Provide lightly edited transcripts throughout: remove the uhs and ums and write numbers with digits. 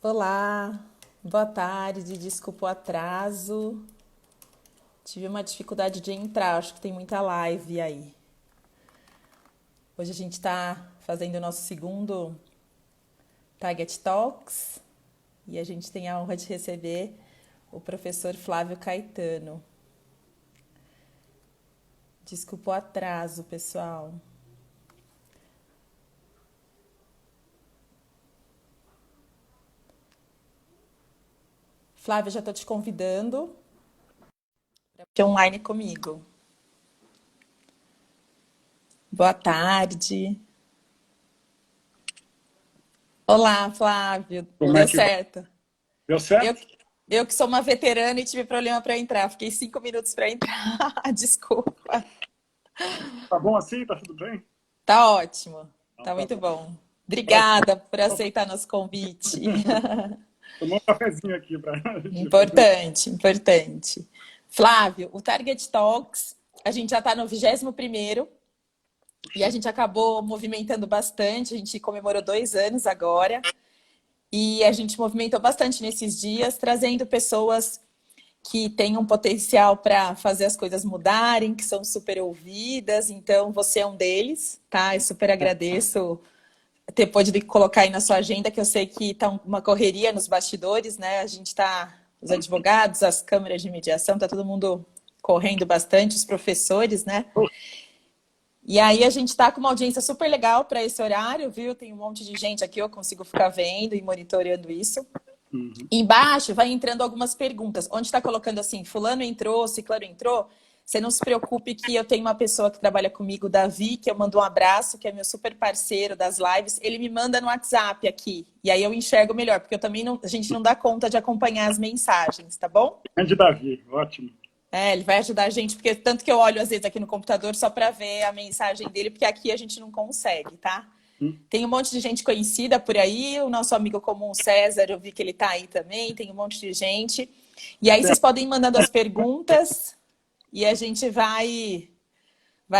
Olá, boa tarde, desculpa o atraso. Tive uma dificuldade de entrar, acho que tem muita live aí. Hoje a gente está fazendo o nosso segundo Target Talks e a gente tem a honra de receber o professor Flávio Caetano. Desculpa o atraso, pessoal. Flávio, já estou te convidando para ser online comigo. Boa tarde. Olá, Flávio. Como é Deu que vai? certo? Deu Eu, certo? eu que sou uma veterana e tive problema para entrar. Fiquei 5 minutos para entrar. Desculpa. Tá bom assim? Tá tudo bem? Tá ótimo. Então Tá tá muito bom. bom. Ótimo. Obrigada por aceitar nosso convite. Tomou um cafezinho aqui para a gente fazer. Importante, importante. Flávio, o Target Talks, a gente já está no 21º e a Puxa, gente acabou movimentando bastante. A gente comemorou 2 anos agora e a gente movimentou bastante nesses dias, trazendo pessoas que têm um potencial para fazer as coisas mudarem, que são super ouvidas. Então, você é um deles, tá? Eu super agradeço ter podido colocar aí na sua agenda, que eu sei que está uma correria nos bastidores, né? A gente está, os advogados, as câmeras de mediação, tá todo mundo correndo bastante, os professores, né? E aí a gente está com uma audiência super legal para esse horário, viu? Tem um monte de gente aqui, eu consigo ficar vendo e monitorando isso. uhum. Embaixo vai entrando algumas perguntas. Onde está colocando assim, fulano entrou, ciclano entrou? Você não se preocupe que eu tenho uma pessoa que trabalha comigo, o Davi, que eu mando um abraço, que é meu super parceiro das lives. Ele me manda no WhatsApp aqui. E aí eu enxergo melhor, porque eu também não, a gente não dá conta de acompanhar as mensagens, tá bom? Grande Davi, ótimo. É, ele vai ajudar a gente, porque tanto que eu olho às vezes aqui no computador só para ver a mensagem dele, porque aqui a gente não consegue, tá? Hum, Tem um monte de gente conhecida por aí, o nosso amigo comum César, eu vi que ele está aí também, tem um monte de gente. E aí vocês podem ir mandando as perguntas e a gente vai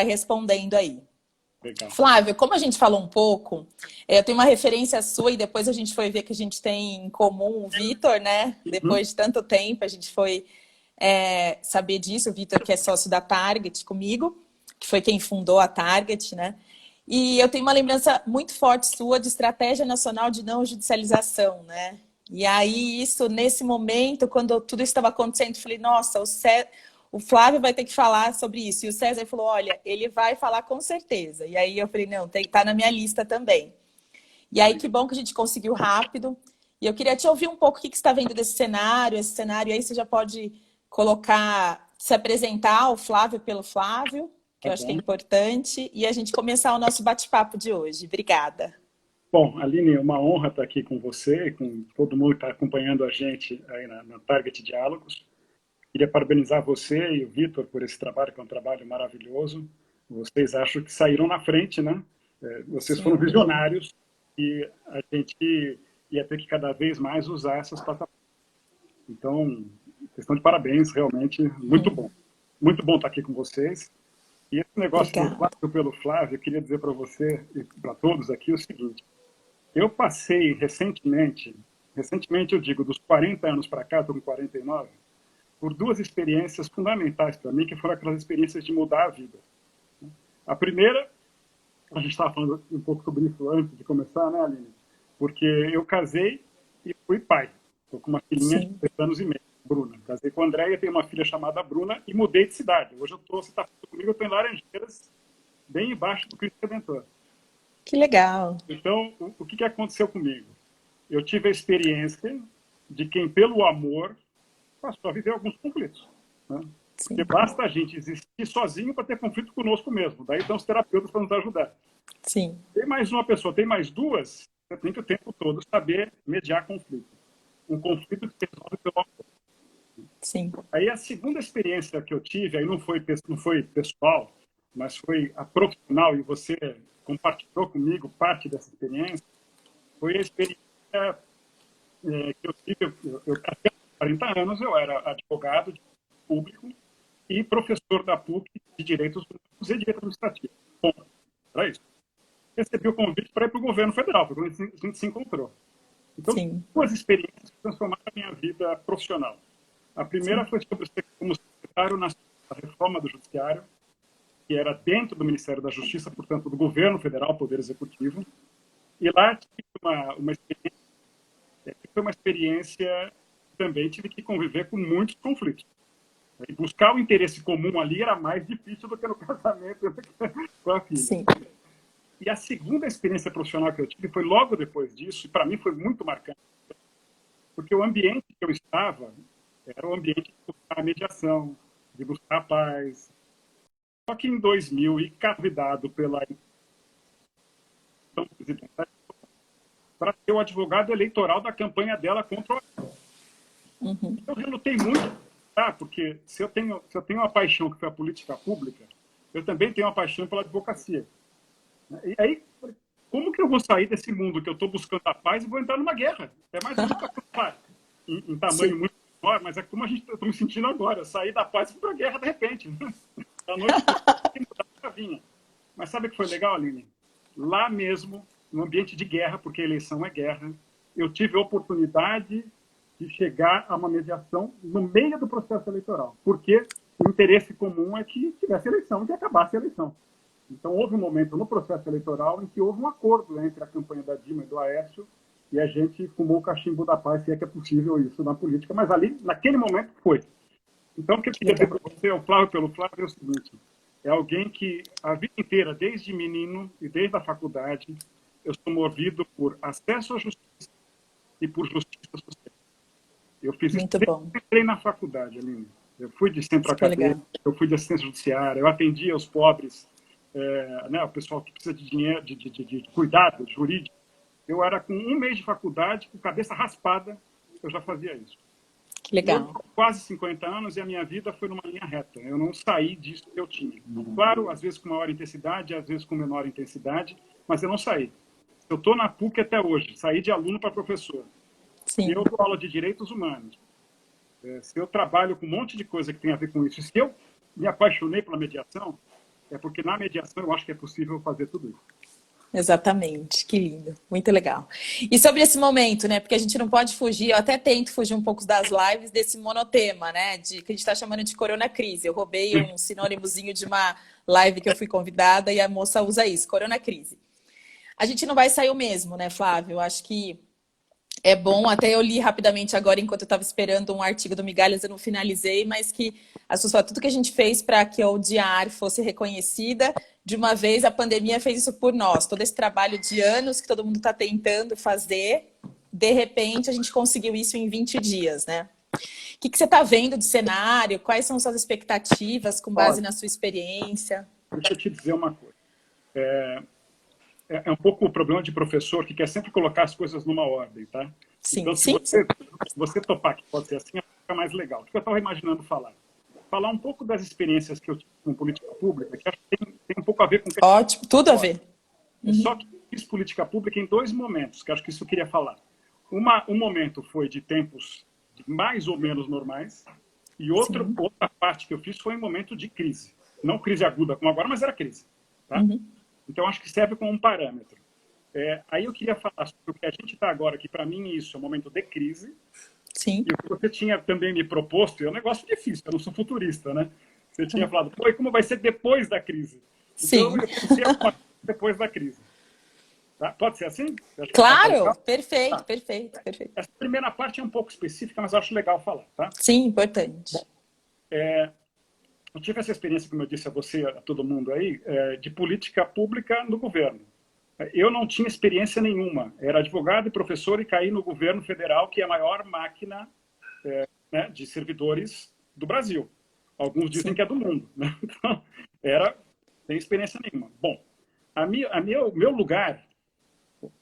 respondendo aí. legal. Flávio, como a gente falou um pouco, eu tenho uma referência sua e depois a gente foi ver que a gente tem em comum o Vitor, né? Uhum. Depois de tanto tempo, a gente foi saber disso. O Vitor, que é sócio da Target comigo, que foi quem fundou a Target, né? E eu tenho uma lembrança muito forte sua de estratégia nacional de não judicialização, né? E aí, isso, nesse momento, quando tudo estava acontecendo, eu falei, nossa, o Flávio vai ter que falar sobre isso. E o César falou, olha, ele vai falar com certeza. E aí eu falei, não, tem que estar na minha lista também. E aí, que bom que a gente conseguiu rápido. E eu queria te ouvir um pouco o que você está vendo desse cenário, esse cenário aí você já pode colocar, se apresentar o Flávio pelo Flávio, que Tá eu acho que é bom. importante, e a gente começar o nosso bate-papo de hoje. Obrigada. Bom, Aline, é uma honra estar aqui com você e com todo mundo que está acompanhando a gente aí na Target Diálogos. Queria parabenizar você e o Vitor por esse trabalho, que é um trabalho maravilhoso. Vocês acham que saíram na frente, né? Vocês foram Sim. visionários e a gente ia ter que cada vez mais usar essas plataformas. Então, questão de parabéns, realmente, muito bom. Muito bom estar aqui com vocês. E esse negócio do Obrigada. Flávio pelo Flávio, eu queria dizer para você e para todos aqui o seguinte: eu passei recentemente eu digo, dos 40 anos para cá, estou com 49, por duas experiências fundamentais para mim, que foram aquelas experiências de mudar a vida. A primeira, a gente estava falando um pouco sobre isso antes de começar, né, Aline? Porque eu casei e fui pai. Estou com uma filhinha de Sim. 3 anos e meio, Bruna. Casei com a Andréia, tenho uma filha chamada Bruna e mudei de cidade. Hoje eu estou, você está comigo, eu estou em Laranjeiras, bem embaixo do Cristo Redentor. Que legal. Então, o que aconteceu comigo? Eu tive a experiência de quem, pelo amor, passou a viver alguns conflitos. Né? Porque Sim. basta a gente existir sozinho para ter conflito conosco mesmo. Daí estão os terapeutas para nos ajudar. Sim. Tem mais uma pessoa, tem mais duas, você tem que o tempo todo saber mediar conflito. Um conflito que se resolve pelo amor. Sim. Aí a segunda experiência que eu tive, aí não foi pessoal, mas foi a profissional, e você compartilhou comigo parte dessa experiência, foi a experiência que eu tive. Até 40 anos eu era advogado de público e professor da PUC de Direitos Públicos e Direito Administrativo. Bom, era isso. Recebi o convite para ir para o governo federal, porque a gente se encontrou. Então, Sim. duas experiências que transformaram a minha vida profissional. A primeira foi sobre ser como secretário na reforma do judiciário, que era dentro do Ministério da Justiça, portanto, do governo federal, Poder Executivo. E lá tive uma experiência, que foi uma experiência que também tive que conviver com muitos conflitos. E buscar o interesse comum ali era mais difícil do que no casamento com a filha. Sim. E a segunda experiência profissional que eu tive foi logo depois disso, e para mim foi muito marcante, porque o ambiente que eu estava era o ambiente de buscar a mediação, de buscar a paz. Só que em 2000, e convidado pela presidente para ser o advogado eleitoral da campanha dela contra o... Eu relutei muito, tá? Porque se eu tenho uma paixão que foi a política pública, eu também tenho uma paixão pela advocacia. E aí, como que eu vou sair desse mundo que eu estou buscando a paz e vou entrar numa guerra? É mais ou menos claro, em tamanho muito menor, mas é como eu estou me sentindo agora. Sair da paz e ir para a guerra de repente. Da noite para vinha. Mas sabe o que foi legal, Aline? Lá mesmo, no ambiente de guerra, porque a eleição é guerra, eu tive a oportunidade de chegar a uma mediação no meio do processo eleitoral. Porque o interesse comum é que tivesse eleição, que acabasse a eleição. Então, houve um momento no processo eleitoral em que houve um acordo entre a campanha da Dilma e do Aécio e a gente fumou o cachimbo da paz, se é que é possível isso na política. Mas ali, naquele momento, foi. Então, o que eu queria dizer para você, o Flávio pelo Flávio, é o seguinte: é alguém que a vida inteira, desde menino e desde a faculdade, eu sou movido por acesso à justiça e por justiça social. Eu fiz isso desde que entrei na faculdade, Aline. Eu fui de centro acadêmico, eu fui de assistência judiciária, eu atendia os pobres, né, o pessoal que precisa de dinheiro, de cuidado jurídico. Eu era com um mês de faculdade, com cabeça raspada, eu já fazia isso. Que legal. Eu tenho quase 50 anos e a minha vida foi numa linha reta. Eu não saí disso que eu tinha. Claro, às vezes com maior intensidade, às vezes com menor intensidade, mas eu não saí. Eu estou na PUC até hoje, saí de aluno para professor. Sim. Eu dou aula de direitos humanos. Se eu trabalho com um monte de coisa que tem a ver com isso, se eu me apaixonei pela mediação, é porque na mediação eu acho que é possível fazer tudo isso. Exatamente, que lindo, muito legal. E sobre esse momento, né? Porque a gente não pode fugir, eu até tento fugir um pouco das lives desse monotema, né? Que a gente está chamando de Corona Crise. Eu roubei um sinônimozinho de uma live que eu fui convidada e a moça usa isso, Corona Crise. A gente não vai sair o mesmo, né, Flávio? Eu acho que é bom, até eu li rapidamente agora, enquanto eu estava esperando um artigo do Migalhas, eu não finalizei, mas que as pessoas falam, tudo que a gente fez para que a ODIAR fosse reconhecida, de uma vez a pandemia fez isso por nós. Todo esse trabalho de anos que todo mundo está tentando fazer, de repente a gente conseguiu isso em 20 dias, né? O que você está vendo de cenário? Quais são suas expectativas com base na sua experiência? Deixa eu te dizer uma coisa. É um pouco o problema de professor que quer sempre colocar as coisas numa ordem, tá? Sim, então, se você topar que pode ser assim, fica mais legal. O que eu estava imaginando falar? Falar um pouco das experiências que eu tive com política pública, que acho que tem um pouco a ver com... Ótimo, tudo a ver. Só que eu fiz política pública em dois momentos, que acho que isso eu queria falar. Um momento foi de tempos mais ou menos normais, e outra parte que eu fiz foi em momento de crise. Não crise aguda como agora, mas era crise. Tá? Então, acho que serve como um parâmetro. Aí eu queria falar sobre o que a gente está agora, que para mim isso é um momento de crise. Sim. E o que você tinha também me proposto, é um negócio difícil, eu não sou futurista, né? Você tinha falado, pô, e como vai ser depois da crise? Então, eu pensei depois da crise. Tá? Pode ser assim? Claro, perfeito, tá. Perfeito. Essa primeira parte é um pouco específica, mas eu acho legal falar, tá? Sim, importante. Eu tive essa experiência, como eu disse a você, a todo mundo aí, de política pública no governo. Eu não tinha experiência nenhuma. Era advogado e professor e caí no governo federal, que é a maior máquina né, de servidores do Brasil. Alguns dizem que é do mundo. Né? Então, sem experiência nenhuma. Bom, o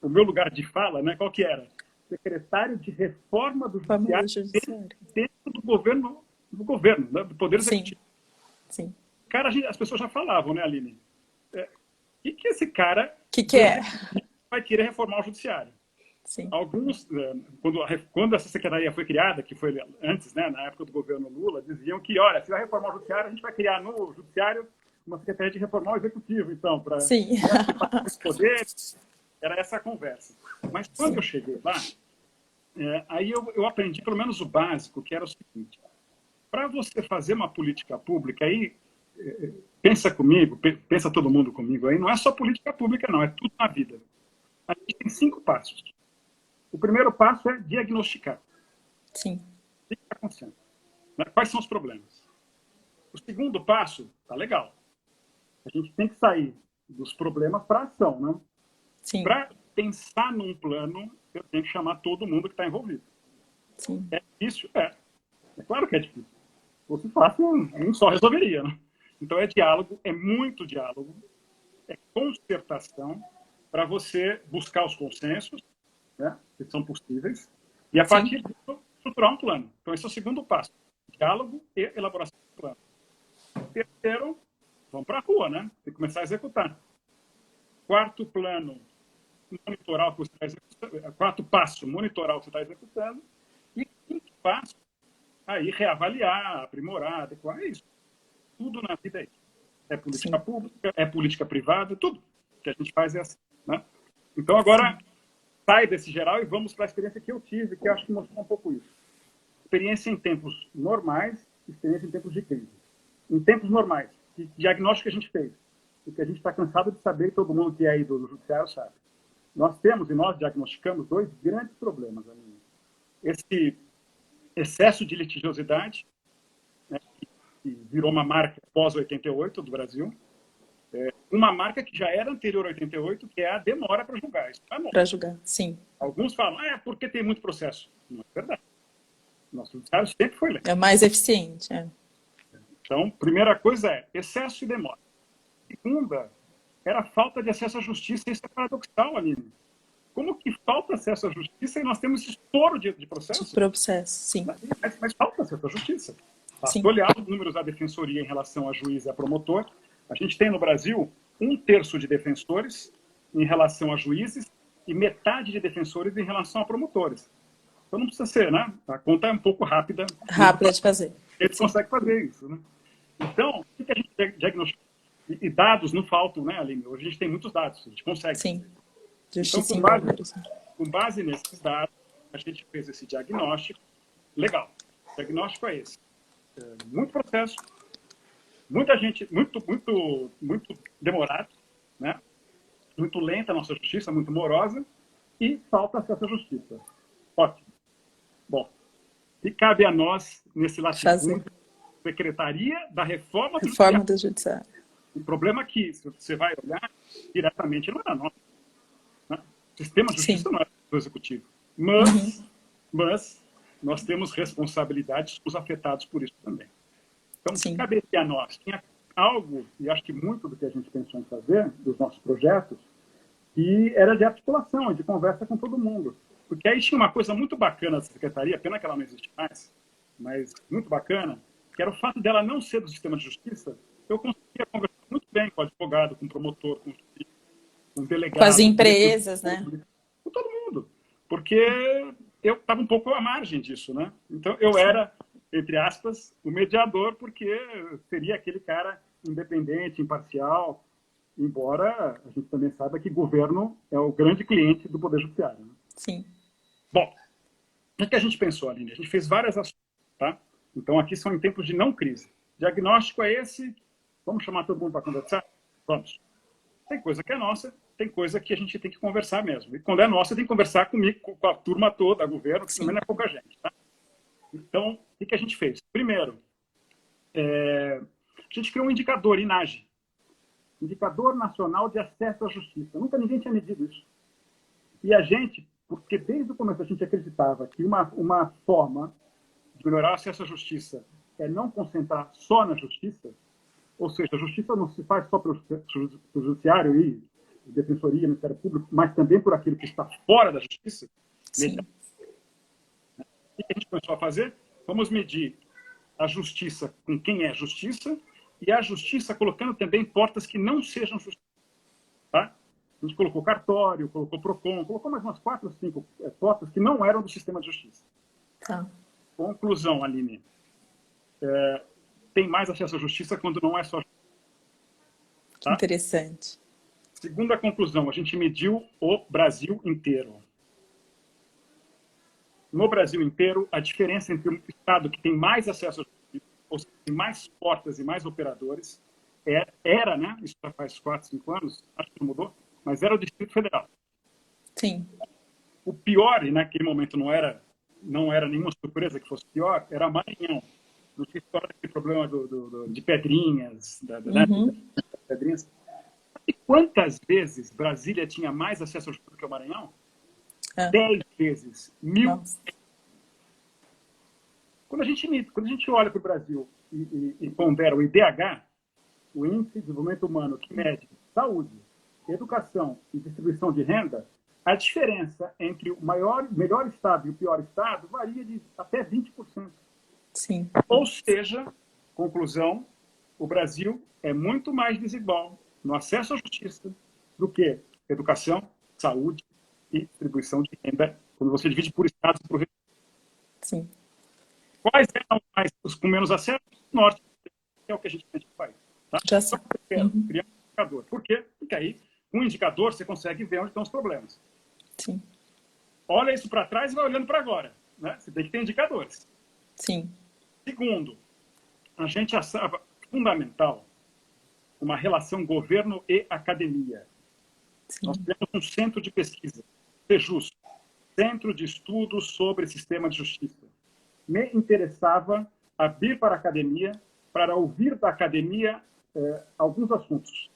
meu lugar de fala, né, qual que era? Secretário de Reforma do Judiciário dentro do governo, né, do Poder Executivo. Sim. Cara, as pessoas já falavam, né, Aline? O que esse cara vai querer reformar o judiciário? Sim. Alguns, quando essa secretaria foi criada, que foi antes, né, na época do governo Lula, diziam que, olha, se vai reformar o judiciário, a gente vai criar no judiciário uma secretaria de reformar o executivo, então, para os poderes. Era essa a conversa. Mas quando eu cheguei lá, Aí eu aprendi pelo menos o básico, que era o seguinte: para você fazer uma política pública, aí pensa comigo, pensa todo mundo comigo, aí não é só política pública, não, é tudo na vida. A gente tem 5 passos. O primeiro passo é diagnosticar. Sim. O que está acontecendo? Quais são os problemas? O segundo passo, tá legal. A gente tem que sair dos problemas para a ação, né? Sim. Para pensar num plano, eu tenho que chamar todo mundo que está envolvido. Sim. É difícil? É claro que é difícil. Se fosse fácil, um só resolveria, né? Então é diálogo, é muito diálogo, é concertação para você buscar os consensos, né, que são possíveis, e a partir disso estruturar um plano. Então esse é o segundo passo: diálogo e elaboração do plano. Terceiro, vamos para a rua, né? Tem que começar a executar. Quarto plano, monitorar o que você está executando. Quarto passo, monitorar o que você está executando. E quinto passo, aí reavaliar, aprimorar, adequar. É isso. Tudo na vida é isso. É política pública, é política privada, tudo que a gente faz é assim, né? Então agora sai desse geral e vamos para a experiência que eu tive, que eu acho que mostrou um pouco isso. Experiência em tempos normais, experiência em tempos de crise. Em tempos normais, que diagnóstico que a gente fez, o que a gente está cansado de saber, e todo mundo que é aí do judiciário sabe. Nós temos e nós diagnosticamos 2 grandes problemas, Aline. Esse excesso de litigiosidade, né, que virou uma marca pós-88 do Brasil, uma marca que já era anterior a 88, que é a demora para julgar. Para julgar, sim. Alguns falam, porque tem muito processo. Não é verdade. Nosso judiciário sempre foi lento. É mais eficiente. Então, primeira coisa é excesso e demora. Segunda, era falta de acesso à justiça. Isso é paradoxal, Aline. Como que falta acesso à justiça e nós temos estouro de processo? De processo, sim. Mas falta acesso à justiça. Basta olhar os números da defensoria em relação a juiz e a promotor. A gente tem no Brasil 1/3 de defensores em relação a juízes e metade de defensores em relação a promotores. Então não precisa ser, né? A conta é um pouco rápida. Rápida de fazer. Eles conseguem fazer isso, né? Então, o que a gente diagnostica? E dados não faltam, né, Aline? Hoje a gente tem muitos dados, a gente consegue. Sim. Justiça então, com base nesses dados, a gente fez esse diagnóstico. Legal. O diagnóstico é esse. Muito processo, muita gente, muito demorado, né? Muito lenta a nossa justiça, muito morosa, e falta acesso à justiça. Ótimo. Bom, e cabe a nós, nesse latifúndio, Secretaria da Reforma do Judiciário. O problema é que, se você vai olhar, diretamente não era nosso. Né? O sistema de justiça não é do Executivo. Mas nós temos responsabilidades, os afetados por isso também. Então, o que caberia a nós? Tinha algo, e acho que muito do que a gente pensou em fazer, dos nossos projetos, que era de articulação, de conversa com todo mundo. Porque aí tinha uma coisa muito bacana da Secretaria, pena que ela não existe mais, mas muito bacana, que era o fato dela não ser do sistema de justiça. Eu conseguia conversar muito bem com o advogado, com o promotor, com o delegado. Com as empresas, né? Com todo mundo. Porque eu estava um pouco à margem disso, né? Então, eu era, entre aspas, o mediador, porque seria aquele cara independente, imparcial, embora a gente também saiba que governo é o grande cliente do Poder Judiciário. Né? Sim. Bom, o que a gente pensou, Aline? A gente fez várias ações, tá? Então, aqui são em tempos de não crise. Diagnóstico é esse. Vamos chamar todo mundo para conversar? Vamos. Tem coisa que é nossa, tem coisa que a gente tem que conversar mesmo. E quando é nossa, tem que conversar comigo, com a turma toda, governo, que também não é pouca gente. Tá? Então, o que a gente fez? Primeiro, a gente criou um indicador, INAGE. Indicador Nacional de Acesso à Justiça. Nunca ninguém tinha medido isso. E a gente, porque desde o começo a gente acreditava que uma forma de melhorar o acesso à justiça é não concentrar só na justiça, ou seja, a justiça não se faz só para o judiciário e defensoria, Ministério Público, mas também por aquilo que está fora da justiça. Sim. O que a gente começou a fazer? Vamos medir a justiça com quem é justiça e a justiça colocando também portas que não sejam justiça. Tá? A gente colocou cartório, colocou PROCON, colocou mais umas 4 ou 5 portas que não eram do sistema de justiça. Tá. Conclusão, Aline. Tem mais acesso à justiça quando não é só justiça. Tá? Interessante. Segunda conclusão, a gente mediu o Brasil inteiro. no Brasil inteiro, a diferença entre um estado que tem mais acesso à justiça, ou seja, tem mais portas e mais operadores, era, né? Isso já faz 4, 5 anos, acho que não mudou, mas era o Distrito Federal. Sim. O pior, e naquele momento não era nenhuma surpresa que fosse pior, era Maranhão. Não tinha história daquele problema de pedrinhas, né? Pedrinhas. E quantas vezes Brasília tinha mais acesso ao justiça que o Maranhão? 10 vezes. 1000. Nossa. Quando a gente olha para o Brasil e pondera o IDH, o Índice de Desenvolvimento Humano, que mede saúde, educação e distribuição de renda, a diferença entre o melhor estado e o pior estado varia de até 20%. Sim. Ou seja, conclusão, o Brasil é muito mais desigual no acesso à justiça do que educação, saúde e distribuição de renda, quando você divide por estados e por regiões. Sim. Quais eram os com menos acesso? Norte, que é o que a gente faz. Tá? Já sei. Então, criar um indicador. Por quê? Porque aí, com um indicador, você consegue ver onde estão os problemas. Sim. Olha isso para trás e vai olhando para agora. Né? Você tem que ter indicadores. Sim. Segundo, a gente achava fundamental uma relação governo e academia. Sim. Nós temos um centro de pesquisa, CEJUS, Centro de Estudos sobre Sistema de Justiça. Me interessava abrir para a academia, para ouvir da academia alguns assuntos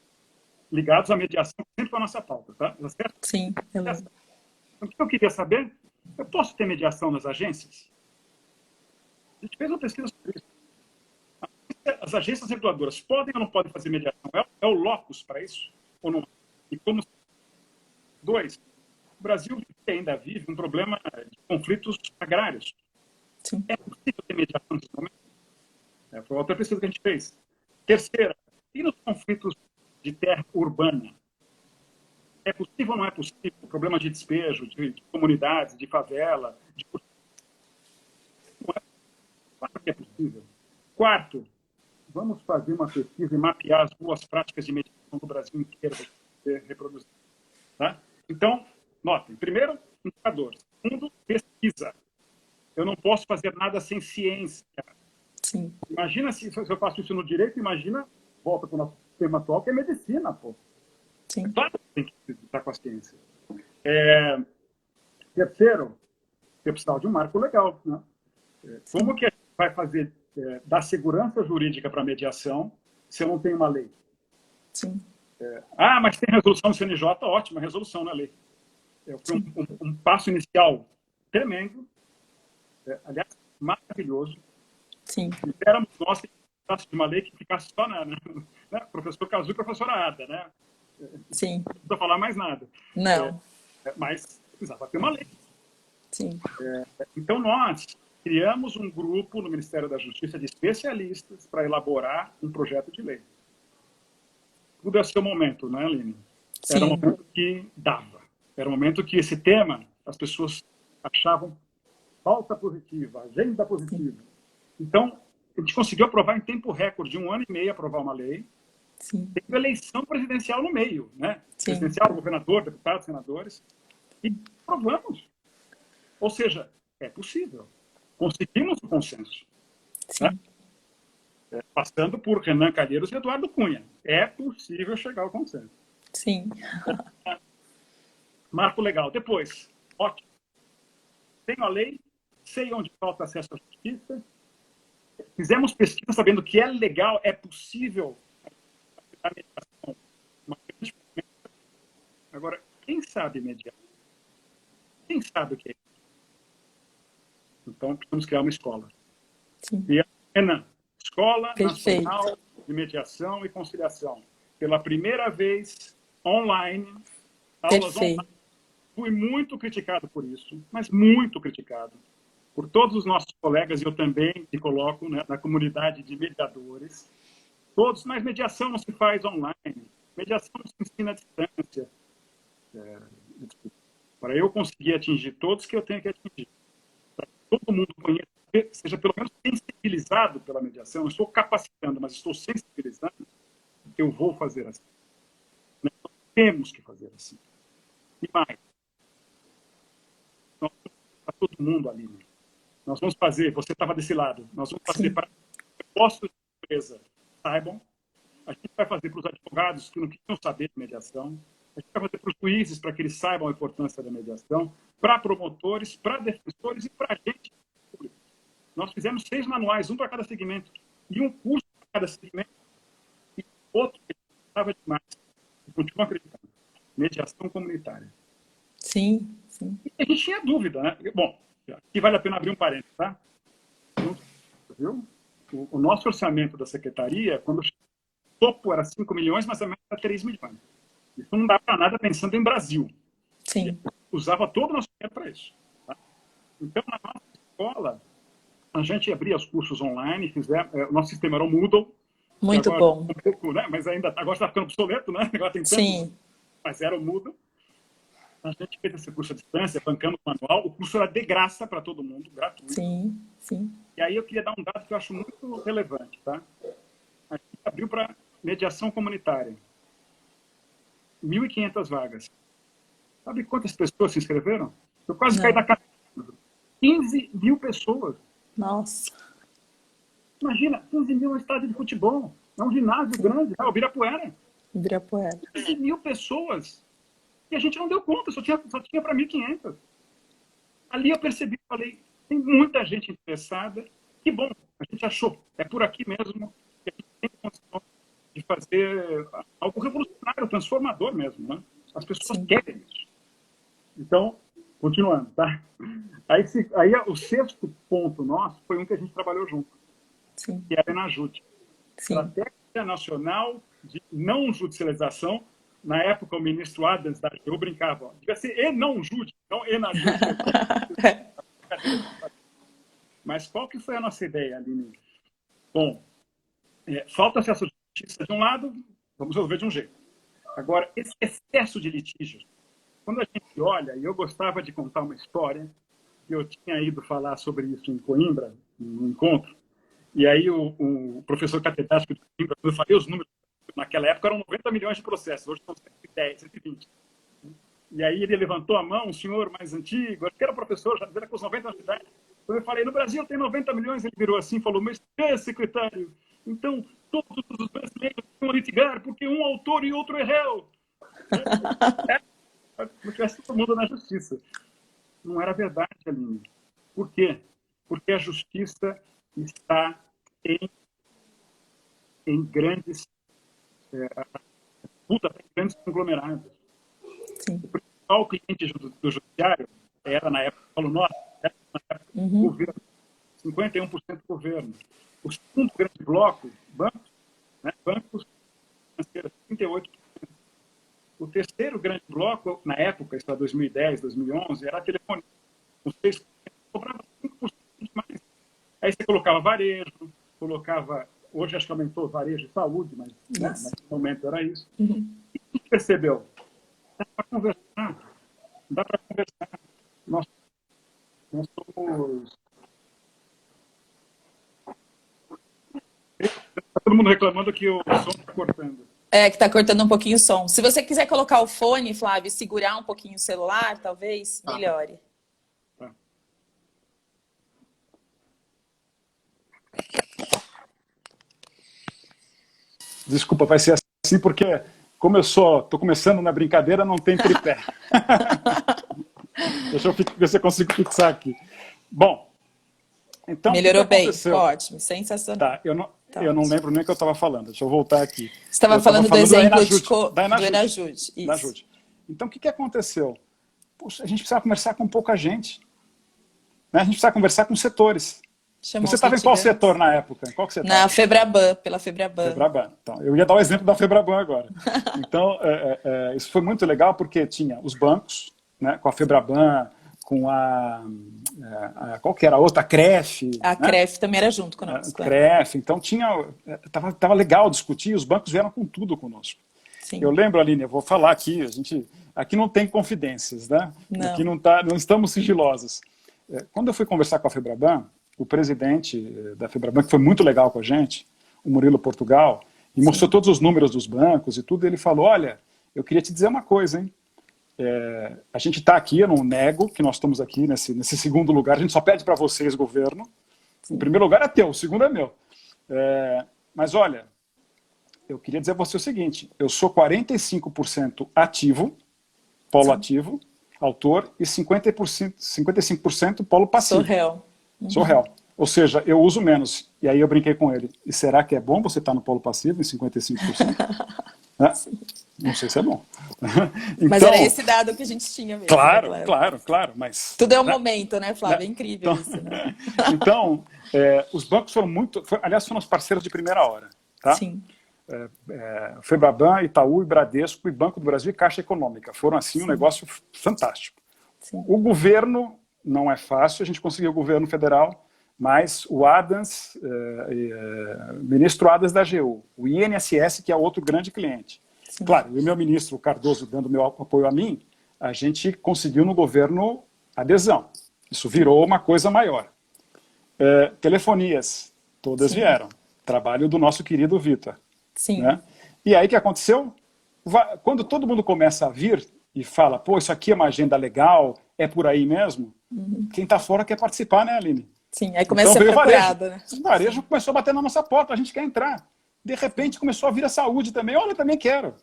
ligados à mediação, que sempre foi a nossa pauta, tá? Certo? Sim, eu lembro. Então, o que eu queria saber? Eu posso ter mediação nas agências? A gente fez uma pesquisa sobre isso. As agências reguladoras podem ou não podem fazer mediação? É o locus para isso? Ou não? E como... 2, o Brasil ainda vive um problema de conflitos agrários. Sim. É possível ter mediação nesse momento? Foi outra pesquisa que a gente fez. Terceira, e nos conflitos de terra urbana? É possível ou não é possível? O problema de despejo, de comunidades, de favela, Não é? Claro que é possível. Quarto, vamos fazer uma pesquisa e mapear as boas práticas de mediação do Brasil inteiro para poder reproduzir. Tá? Então, notem, primeiro, indicador. Segundo, pesquisa. Eu não posso fazer nada sem ciência. Sim. Imagina se eu faço isso no direito, imagina, volta para o nosso tema atual, que é medicina, pô. Sim. Claro que tem que estar com a ciência. Terceiro, você precisa de um marco legal. Né? Como que a gente vai fazer dar segurança jurídica para a mediação se eu não tenho uma lei? Sim. Mas tem resolução do CNJ, ótima resolução na lei. Foi um passo inicial tremendo, aliás, maravilhoso. Sim. Éramos nós que precisássemos de uma lei que ficasse só né? Professor Cazu e professora Ada, né? Sim. Não precisa falar mais nada. Não. Mas precisava ter uma lei. Sim. Então, nós criamos um grupo no Ministério da Justiça de especialistas para elaborar um projeto de lei. Tudo é seu momento, não é, Aline? Sim. Era um momento que dava. Era um momento que esse tema, as pessoas achavam pauta positiva, agenda positiva. Então, a gente conseguiu aprovar em tempo recorde, 1 ano e meio, aprovar uma lei. Sim. Teve eleição presidencial no meio, né? Sim. Presidencial, governador, deputados, senadores. E aprovamos. Ou seja, é possível. Conseguimos o consenso. Sim. Né? Passando por Renan Calheiros e Eduardo Cunha. É possível chegar ao consenso. Sim. Marco legal. Depois, ótimo. Tenho a lei, sei onde falta acesso à justiça. Fizemos pesquisa sabendo que é legal, é possível a mediação. Agora, quem sabe mediar? Quem sabe o que é isso? Então, precisamos criar uma escola. Sim. E a Renan, Escola Perfeito. Nacional de Mediação e Conciliação. Pela primeira vez, online, aulas Perfeito. online. Fui muito criticado por isso, mas muito criticado por todos os nossos colegas, e eu também me coloco, né, na comunidade de mediadores. Todos, mas mediação não se faz online, mediação não se ensina à distância. Para eu conseguir atingir todos que eu tenho que atingir, para que todo mundo conheça, seja pelo menos sensibilizado pela mediação, eu estou capacitando, mas estou sensibilizando, eu vou fazer assim. Nós temos que fazer assim. E mais, nós todo mundo, Aline. Nós vamos fazer, você estava desse lado, nós vamos fazer Sim. para que postos de empresa saibam, a gente vai fazer para os advogados que não queriam saber de mediação, a gente vai fazer para os juízes para que eles saibam a importância da mediação, para promotores, para defensores e para agentes públicos. Nós fizemos 6 manuais, um para cada segmento, e um curso para cada segmento, e outro que estava demais, e continuo acreditando, mediação comunitária. Sim, sim. E a gente tinha dúvida, né? Bom, aqui vale a pena abrir um parênteses, tá? Viu? O nosso orçamento da secretaria, quando o topo era 5 milhões, mas a meta era 3 milhões. Isso não dá para nada pensando em Brasil. Sim. Usava todo o nosso dinheiro para isso. Tá? Então, na nossa escola, a gente abria os cursos online, o nosso sistema era o Moodle. Muito agora, bom. Um pouco, né? Mas agora está ficando obsoleto, né? Agora tem tanto, Sim. mas era o Moodle. A gente fez esse curso à distância, bancando o manual. O curso era de graça para todo mundo, gratuito. Sim, sim. E aí eu queria dar um dado que eu acho muito relevante, tá? A gente abriu para mediação comunitária. 1.500 vagas. Sabe quantas pessoas se inscreveram? Eu quase caí da cadeira. 15 mil pessoas. Nossa. Imagina, 15 mil é um estádio de futebol. É um ginásio grande, é o Ibirapuera. Ibirapuera. 15 mil pessoas. E a gente não deu conta, só tinha para 1.500. Ali eu percebi, falei, tem muita gente interessada. Que bom, a gente achou. É por aqui mesmo que a gente tem condição de fazer algo revolucionário, transformador mesmo, né? As pessoas querem isso. Então, continuando, tá? Aí o 6º ponto nosso foi um que a gente trabalhou junto, Sim. que era a Enajude. Sim. Estratégia Nacional de Não Judicialização. Na época, o ministro Adams da AGU brincava, devia ser E-Não-Jude, não Enajude. Mas qual que foi a nossa ideia, Aline? Bom, falta acesso à justiça de um lado, vamos resolver de um jeito. Agora, esse excesso de litígios, quando a gente olha, e eu gostava de contar uma história, eu tinha ido falar sobre isso em Coimbra, num encontro, e aí o professor catedrático de Coimbra, quando eu falei os números, naquela época eram 90 milhões de processos, hoje são 110, 120. E aí ele levantou a mão, um senhor mais antigo, acho que era professor, já era com os 90 anos de idade. Quando eu falei, no Brasil tem 90 milhões, ele virou assim e falou, mas secretário, então todos os brasileiros vão litigar porque um autor e outro é réu. Não tivesse todo mundo na justiça. Não era verdade, Aline. Por quê? Porque a justiça está em grandes grandes conglomerados. Sim. O principal cliente do judiciário era, na época, Paulo Nossa, na época do governo, 51% do governo. O segundo grande bloco, bancos, né, bancos financeiros, 38%. O terceiro grande bloco, na época, isso era 2010, 2011, era a telefonia, com 6%, cobrava 5% mais. Aí você colocava varejo, colocava... Hoje acho que aumentou varejo e saúde, mas né, naquele momento era isso. E a gente percebeu? Dá para conversar. Dá para conversar. Nós somos... Está todo mundo reclamando que o som está cortando. É, que está cortando um pouquinho o som. Se você quiser colocar o fone, Flávio, e segurar um pouquinho o celular, talvez melhore. Tá. Desculpa, vai ser assim porque, como eu estou começando na brincadeira, não tem tripé. Deixa eu ver se eu consigo fixar aqui. Bom, então... Melhorou bem, ótimo, sensacional. Tá, eu não lembro nem o que eu estava falando, deixa eu voltar aqui. Você estava falando do exemplo do Enajude. Então, o que aconteceu? Puxa, a gente precisava conversar com pouca gente. Né? A gente precisava conversar com setores. Você estava em qual setor na época? Qual que você na Febraban, pela Febraban. Febraban. Então, eu ia dar o exemplo da Febraban agora. Então, isso foi muito legal porque tinha os bancos, né, com a Febraban, com qual que era a outra? A CREF. A CREF também era junto conosco. A CREF. Então, tava legal discutir, os bancos vieram com tudo conosco. Sim. Eu lembro, Aline, eu vou falar aqui, aqui não tem confidências, né? Não. Aqui não estamos sigilosos. Quando eu fui conversar com a Febraban, o presidente da Febraban, que foi muito legal com a gente, o Murilo Portugal, e mostrou todos os números dos bancos e tudo, ele falou, olha, eu queria te dizer uma coisa, hein? A gente está aqui, eu não nego que nós estamos aqui nesse segundo lugar, a gente só pede para vocês, governo. O primeiro lugar é teu, o segundo é meu. Mas olha, eu queria dizer a você o seguinte, eu sou 45% ativo, polo ativo, autor, e 55% polo passivo. Sou réu. Sou réu. Ou seja, eu uso menos. E aí eu brinquei com ele. E será que é bom você estar no polo passivo em 55%? Né? Não sei se é bom. Então, mas era esse dado que a gente tinha mesmo. Claro, né, claro. Mas, tudo é um momento, né, Flávio? É incrível isso. Né? Então, os bancos foram aliás, foram os parceiros de primeira hora. Tá? Sim. Febraban, Itaú e Bradesco e Banco do Brasil e Caixa Econômica. Foram, assim, um negócio fantástico. Sim. O governo não é fácil, a gente conseguiu o governo federal, mas o Adams, ministro Adams da AGU, o INSS, que é outro grande cliente. Sim. Claro, e o meu ministro Cardoso dando meu apoio a mim, a gente conseguiu no governo adesão. Isso virou uma coisa maior. Telefonias, todas Sim. vieram. Trabalho do nosso querido Vitor. Sim. Né? E aí o que aconteceu? Quando todo mundo começa a vir e fala, pô, isso aqui é uma agenda legal, é por aí mesmo, quem está fora quer participar, né, Aline? Sim, aí começa a ser procurado, né? O varejo começou a bater na nossa porta, a gente quer entrar. De repente começou a vir a saúde também, olha, eu também quero.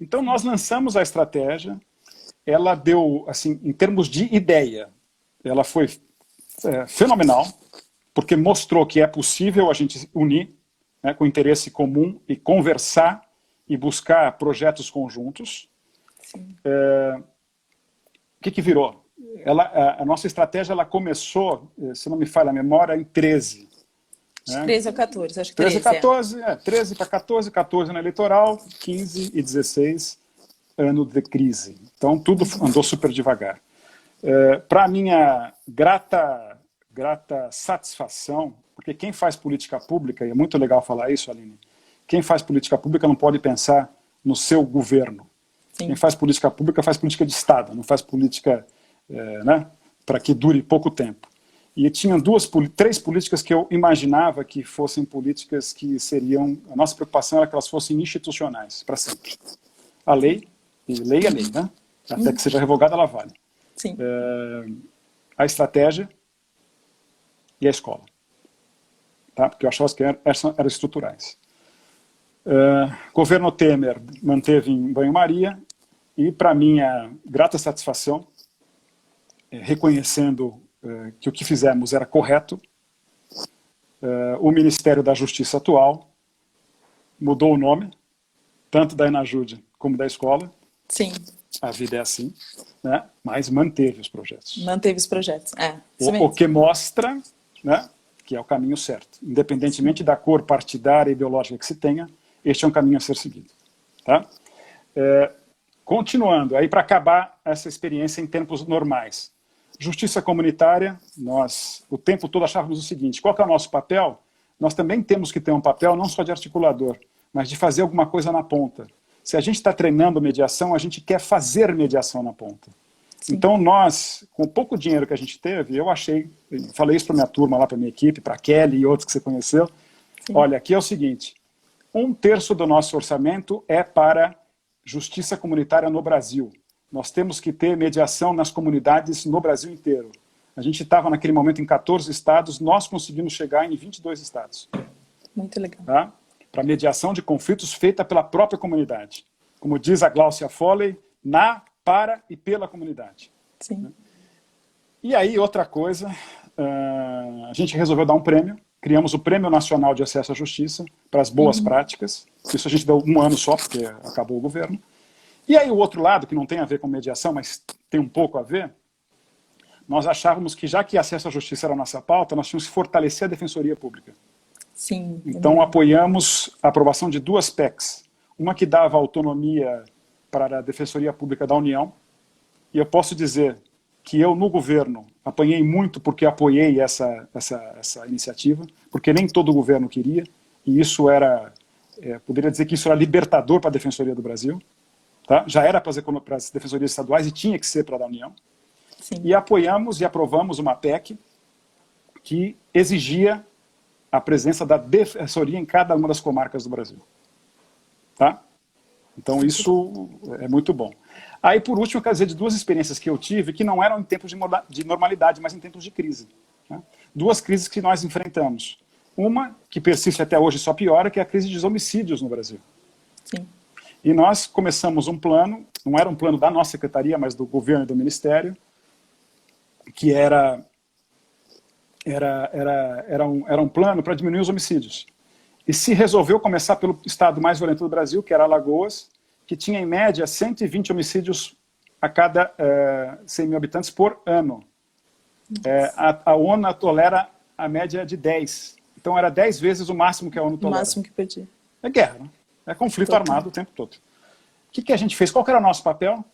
Então nós lançamos a estratégia, ela deu, assim, em termos de ideia, ela foi fenomenal, porque mostrou que é possível a gente unir, né, com interesse comum e conversar e buscar projetos conjuntos. O que virou? A nossa estratégia ela começou, se não me falha a memória, em 13. Né? 13 a 14, acho que 13 a 14, 13 para 14, 14 na eleitoral, 15 e 16 ano de crise. Então tudo andou super devagar. Para minha grata satisfação, porque quem faz política pública, e é muito legal falar isso, Aline, quem faz política pública não pode pensar no seu governo. Sim. Quem faz política pública faz política de Estado, não faz política né, para que dure pouco tempo. E tinham três políticas que eu imaginava que fossem políticas que seriam... A nossa preocupação era que elas fossem institucionais, para sempre. A lei, e lei é lei, né? Até que seja revogada, ela vale. Sim. A estratégia e a escola. Tá? Porque eu achava que eram estruturais. Governo Temer manteve em banho-maria e, para minha grata satisfação, reconhecendo que o que fizemos era correto, o Ministério da Justiça atual mudou o nome, tanto da Enajude como da escola. Sim. A vida é assim, né? Mas manteve os projetos. Manteve os projetos, o que mostra, né, que é o caminho certo. Independentemente da cor partidária e ideológica que se tenha, este é um caminho a ser seguido. Tá? Continuando, aí para acabar essa experiência em tempos normais. Justiça comunitária, nós o tempo todo achávamos o seguinte, qual que é o nosso papel? Nós também temos que ter um papel não só de articulador, mas de fazer alguma coisa na ponta. Se a gente está treinando mediação, a gente quer fazer mediação na ponta. Sim. Então nós, com o pouco dinheiro que a gente teve, eu falei isso para minha turma lá, para minha equipe, para a Kelly e outros que você conheceu, sim, olha, aqui é o seguinte, 1/3 do nosso orçamento é para justiça comunitária no Brasil. Nós temos que ter mediação nas comunidades no Brasil inteiro. A gente estava naquele momento em 14 estados, nós conseguimos chegar em 22 estados. Muito legal. Tá? Para mediação de conflitos feita pela própria comunidade. Como diz a Glaucia Foley, para e pela comunidade. Sim. E aí, outra coisa, a gente resolveu dar um prêmio, criamos o Prêmio Nacional de Acesso à Justiça para as boas práticas, isso a gente deu 1 ano só, porque acabou o governo. E aí o outro lado, que não tem a ver com mediação, mas tem um pouco a ver, nós achávamos que já que acesso à justiça era a nossa pauta, nós tínhamos que fortalecer a Defensoria Pública. Sim. Então apoiamos a aprovação de 2 PECs, uma que dava autonomia para a Defensoria Pública da União, e eu posso dizer que eu no governo apanhei muito porque apoiei essa iniciativa, porque nem todo o governo queria, e isso era, poderia dizer que isso era libertador para a Defensoria do Brasil. Tá? Já era para as defensorias estaduais e tinha que ser para a da União. Sim. E apoiamos e aprovamos uma PEC que exigia a presença da defensoria em cada uma das comarcas do Brasil. Tá? Então isso é muito bom. Aí, por último, eu quero dizer de duas experiências que eu tive que não eram em tempos de normalidade, mas em tempos de crise. Né? Duas crises que nós enfrentamos. Uma, que persiste até hoje e só piora, que é a crise dos homicídios no Brasil. Sim. E nós começamos um plano, não era um plano da nossa secretaria, mas do governo e do ministério, que era um plano para diminuir os homicídios. E se resolveu começar pelo estado mais violento do Brasil, que era Alagoas, que tinha em média 120 homicídios a cada 100 mil habitantes por ano. A ONU tolera a média de 10. Então era 10 vezes o máximo que a ONU tolera. O máximo que podia. É guerra, né? É conflito armado o tempo todo. O que a gente fez? Qual que era o nosso papel?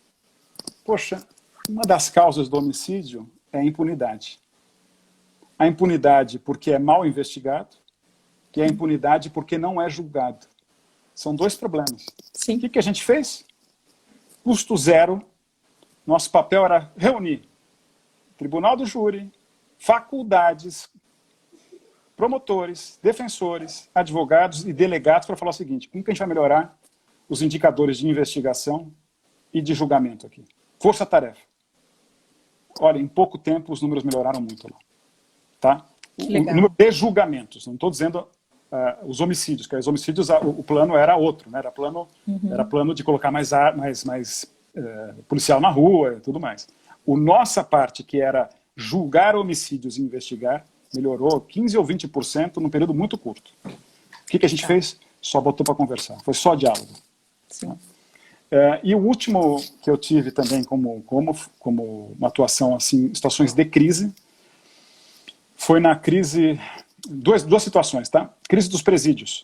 Poxa, uma das causas do homicídio é a impunidade. A impunidade porque é mal investigado, e a impunidade porque não é julgado. São dois problemas. Sim. O que a gente fez? Custo zero. Nosso papel era reunir tribunal do júri, faculdades, promotores, defensores, advogados e delegados para falar o seguinte: como que a gente vai melhorar os indicadores de investigação e de julgamento aqui? Força-tarefa. Olha, em pouco tempo os números melhoraram muito lá. Tá? O número de julgamentos, não estou dizendo os homicídios, porque os homicídios o plano era outro, né? Era plano de colocar mais policial na rua e tudo mais. Nossa parte, que era julgar homicídios e investigar, melhorou 15% ou 20% num período muito curto. O que a gente fez? Só botou para conversar, foi só diálogo. Sim. E o último que eu tive também como uma atuação assim, em situações de crise, foi na crise, duas situações, tá? Crise dos presídios,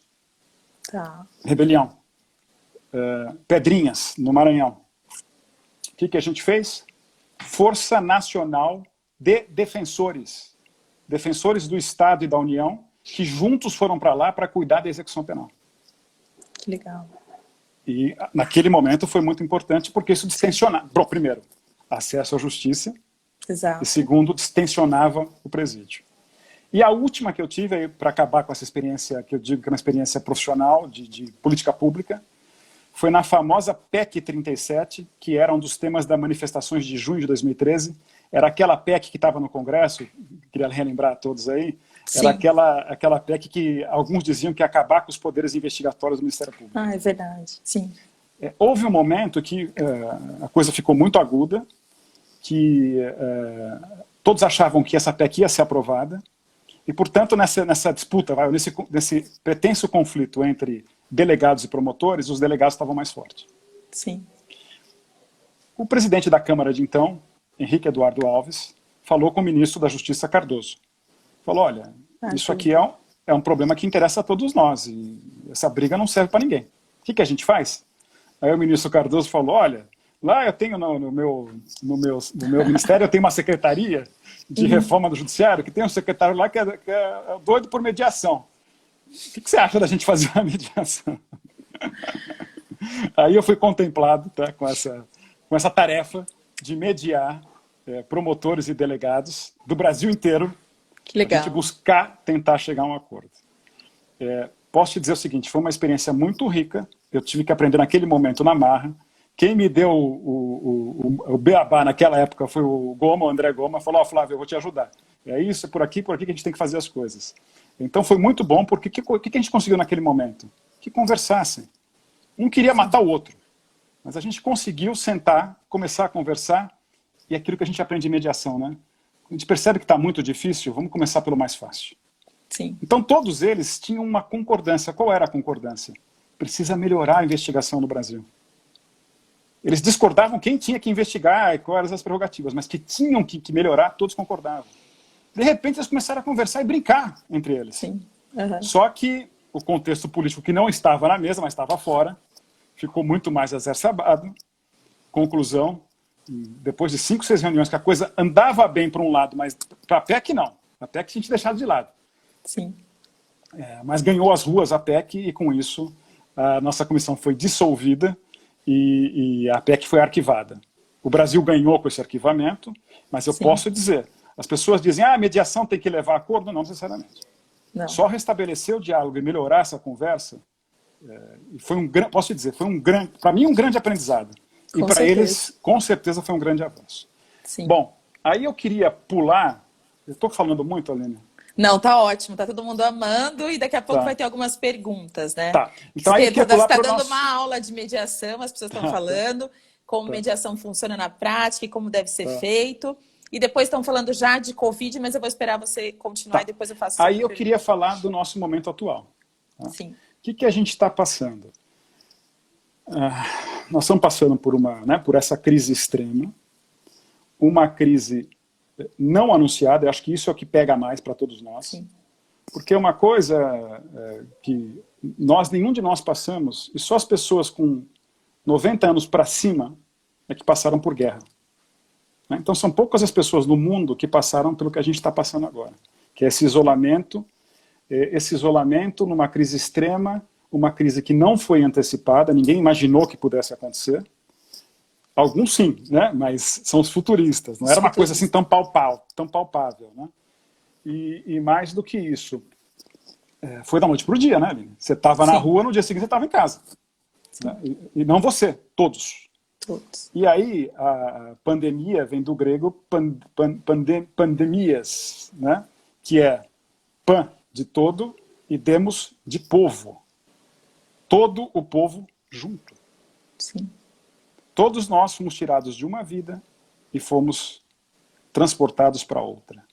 Tá. rebelião, Pedrinhas, no Maranhão. O que a gente fez? Força Nacional de Defensores, defensores do Estado e da União, que juntos foram para lá para cuidar da execução penal. Que legal. E naquele momento foi muito importante porque isso distensionava, bom, primeiro, acesso à justiça. Exato. E segundo, distensionava o presídio. E a última que eu tive, para acabar com essa experiência, que eu digo que é uma experiência profissional, de política pública, foi na famosa PEC 37, que era um dos temas das manifestações de junho de 2013. Era aquela PEC que estava no Congresso, queria relembrar a todos aí, Sim. era aquela PEC que alguns diziam que ia acabar com os poderes investigatórios do Ministério Público. Ah, é verdade, sim. Houve um momento que a coisa ficou muito aguda, que todos achavam que essa PEC ia ser aprovada, e, portanto, nessa disputa, nesse pretenso conflito entre delegados e promotores, os delegados estavam mais fortes. Sim. O presidente da Câmara de então, Henrique Eduardo Alves, falou com o ministro da Justiça, Cardoso. Falou, olha, isso aqui é um problema que interessa a todos nós, e essa briga não serve para ninguém. O que a gente faz? Aí o ministro Cardoso falou, olha, lá eu tenho no meu ministério, eu tenho uma secretaria de reforma do judiciário, que tem um secretário lá que é doido por mediação. O que você acha da gente fazer uma mediação? Aí eu fui contemplado, tá, com essa tarefa de mediar promotores e delegados do Brasil inteiro, que legal. a gente buscar tentar chegar a um acordo. Posso te dizer o seguinte, foi uma experiência muito rica, eu tive que aprender naquele momento na marra. Quem me deu o beabá naquela época foi o Goma, o André Goma, falou, Flávio, eu vou te ajudar. É isso, é por aqui que a gente tem que fazer as coisas. Então foi muito bom, porque o que a gente conseguiu naquele momento? Que conversassem. Um queria matar o outro, mas a gente conseguiu sentar, começar a conversar, e aquilo que a gente aprende em mediação, né? A gente percebe que está muito difícil, vamos começar pelo mais fácil. Sim. Então todos eles tinham uma concordância. Qual era a concordância? Precisa melhorar a investigação no Brasil. Eles discordavam quem tinha que investigar e quais eram as prerrogativas, mas que tinham que melhorar, todos concordavam. De repente, eles começaram a conversar e brincar entre eles. Sim. Uhum. Só que o contexto político, que não estava na mesa, mas estava fora, ficou muito mais exacerbado. Conclusão, depois de 5, 6 reuniões, que a coisa andava bem para um lado, mas para a PEC não. A PEC a gente deixado de lado. Sim. Mas ganhou as ruas a PEC e, com isso, a nossa comissão foi dissolvida e a PEC foi arquivada. O Brasil ganhou com esse arquivamento, mas eu posso dizer, as pessoas dizem, a mediação tem que levar a acordo, não necessariamente. Não. Só restabelecer o diálogo e melhorar essa conversa, e foi posso dizer, foi para mim um grande aprendizado. E Com para certeza. eles, com certeza, foi um grande avanço. Sim. Bom, aí eu queria pular. Eu estou falando muito, Aline? Não, tá ótimo, tá todo mundo amando e daqui a pouco vai Tá, ter algumas perguntas, né? tá. Então aí eu queria Você pular está para o dando nosso... uma aula de mediação, as pessoas estão Tá, tá, falando como tá, mediação funciona na prática e como deve ser tá, feito. E depois estão falando já de Covid, mas eu vou esperar você continuar e tá. depois eu faço Aí sobre eu queria pergunta. falar do nosso momento atual. Tá? O Sim, que a gente está passando? Nós estamos passando por por essa crise extrema, uma crise não anunciada. Eu acho que isso é o que pega mais para todos nós, sim, porque é uma coisa que nenhum de nós passamos, e só as pessoas com 90 anos para cima é que passaram por guerra. Né? Então são poucas as pessoas no mundo que passaram pelo que a gente está passando agora, que é esse isolamento numa crise extrema, uma crise que não foi antecipada, ninguém imaginou que pudesse acontecer. Alguns sim, né? Mas são os futuristas, não os era uma coisa assim futuristas. tão palpável. Né? E mais do que isso, foi da noite para o dia, né, Aline? Você estava na Sim, rua, no dia seguinte você estava em casa. sim, Né? E não você, todos. todos. E aí a pandemia vem do grego pandemias, né? Que é pan de todo e demos de povo. Todo o povo junto. Sim, Todos nós fomos tirados de uma vida e fomos transportados para outra.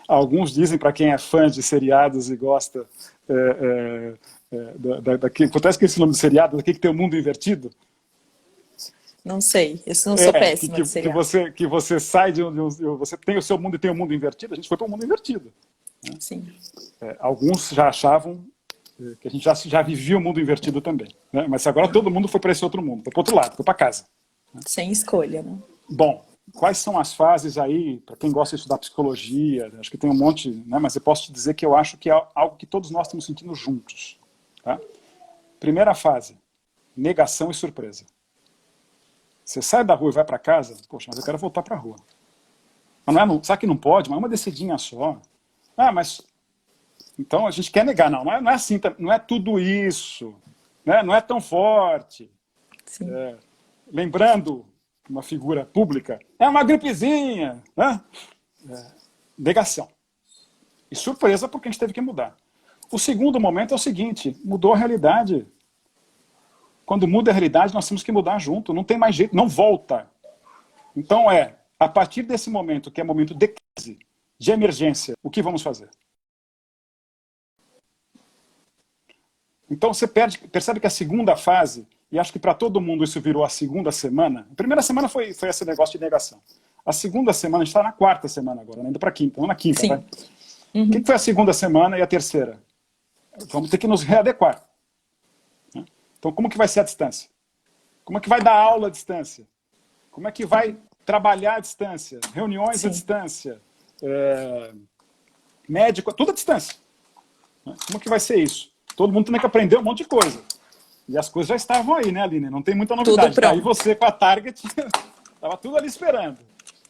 Alguns dizem, para quem é fã de seriados e gosta até esqueci o nome do seriado, daqui que tem o mundo invertido. não sei, eu não sou péssima de seriado. Que você sai você tem o seu mundo e tem o mundo invertido. A gente foi para o mundo invertido. Né? Sim, Alguns já achavam que a gente já vivia o mundo invertido também. Né? Mas agora todo mundo foi para esse outro mundo, foi para o outro lado, foi para casa. sem escolha, né? Bom, quais são as fases aí, para quem gosta de estudar psicologia, acho que tem um monte, né? Mas eu posso te dizer que eu acho que é algo que todos nós estamos sentindo juntos. Tá? Primeira fase, negação e surpresa. Você sai da rua e vai para casa, poxa, mas eu quero voltar para a rua. Mas sabe que não pode? Mas é uma descidinha só. Ah, mas... Então a gente quer negar. Não é assim, não é tudo isso. Né? Não é tão forte. Sim, Lembrando uma figura pública, é uma gripezinha. Né? Negação. E surpresa porque a gente teve que mudar. O segundo momento é o seguinte, mudou a realidade. Quando muda a realidade, nós temos que mudar junto. Não tem mais jeito, não volta. Então a partir desse momento, que é momento de crise, de emergência, o que vamos fazer? Então você percebe que a segunda fase, e acho que para todo mundo isso virou a segunda semana, a primeira semana foi esse negócio de negação. A segunda semana, a gente está na quarta semana agora, né? Indo para a quinta, não na quinta, sim. vai. O que foi a segunda semana e a terceira? Vamos ter que nos readequar. Né? Então como que vai ser a distância? Como é que vai dar aula à distância? Como é que vai trabalhar à distância? Reuniões à Sim. distância? Médico, tudo à distância. Né? Como que vai ser isso? Todo mundo tem que aprender um monte de coisa. E as coisas já estavam aí, né, Aline? Não tem muita novidade. Tudo Tá aí pronto. você com a Target, estava tudo ali esperando.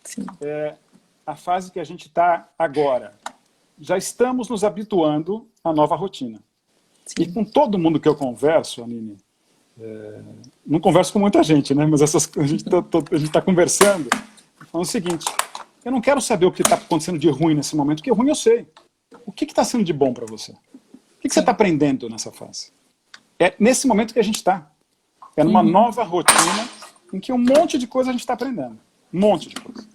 Sim, A fase que a gente está agora. Já estamos nos habituando à nova rotina. E sim, com todo mundo que eu converso, Aline, não converso com muita gente, né? Mas a gente está conversando, falando o seguinte, eu não quero saber o que está acontecendo de ruim nesse momento, porque ruim eu sei. O que está sendo de bom para você? O que você está aprendendo nessa fase? É nesse momento que a gente está. É numa nova rotina em que um monte de coisa a gente está aprendendo. Um monte de coisa.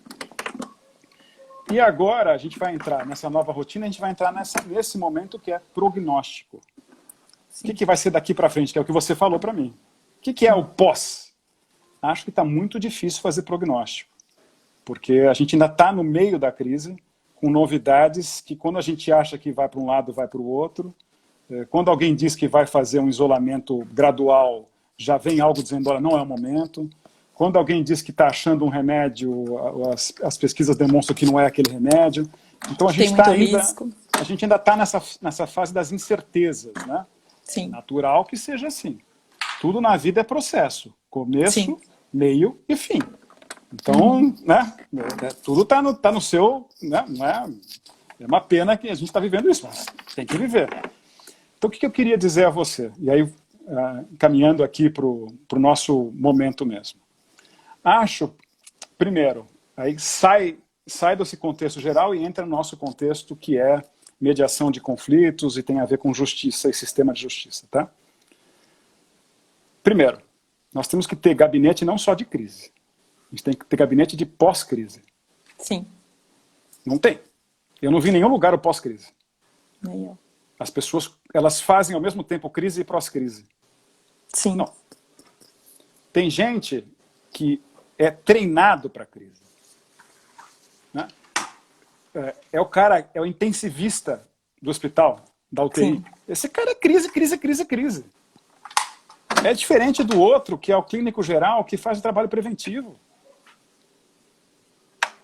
E agora a gente vai entrar nessa nova rotina, a gente vai entrar nesse momento que é prognóstico. O que vai ser daqui para frente, que é o que você falou para mim. O que é o pós? Acho que está muito difícil fazer prognóstico. Porque a gente ainda está no meio da crise, com novidades que quando a gente acha que vai para um lado, vai para o outro. Quando alguém diz que vai fazer um isolamento gradual, já vem algo dizendo, olha, não é o momento. Quando alguém diz que está achando um remédio, as pesquisas demonstram que não é aquele remédio. Então a gente ainda está nessa fase das incertezas, né? sim. Natural que seja assim. Tudo na vida é processo. Começo, Sim. meio e fim. Então, né? Tudo está no seu... Né? Não é uma pena que a gente está vivendo isso, mas tem que viver. Então, o que eu queria dizer a você? E aí, caminhando aqui para o nosso momento mesmo. Acho, primeiro, aí sai desse contexto geral e entra no nosso contexto, que é mediação de conflitos e tem a ver com justiça e sistema de justiça, tá? Primeiro, nós temos que ter gabinete não só de crise. A gente tem que ter gabinete de pós-crise. Sim. Não tem. Eu não vi em nenhum lugar o pós-crise. Nem eu. As pessoas, elas fazem ao mesmo tempo crise e pós-crise. Sim. Não. Tem gente que é treinado para crise. Né? É o cara, é o intensivista do hospital, da UTI. Sim. Esse cara é crise, crise, crise, crise. É diferente do outro, que é o clínico geral, que faz o trabalho preventivo.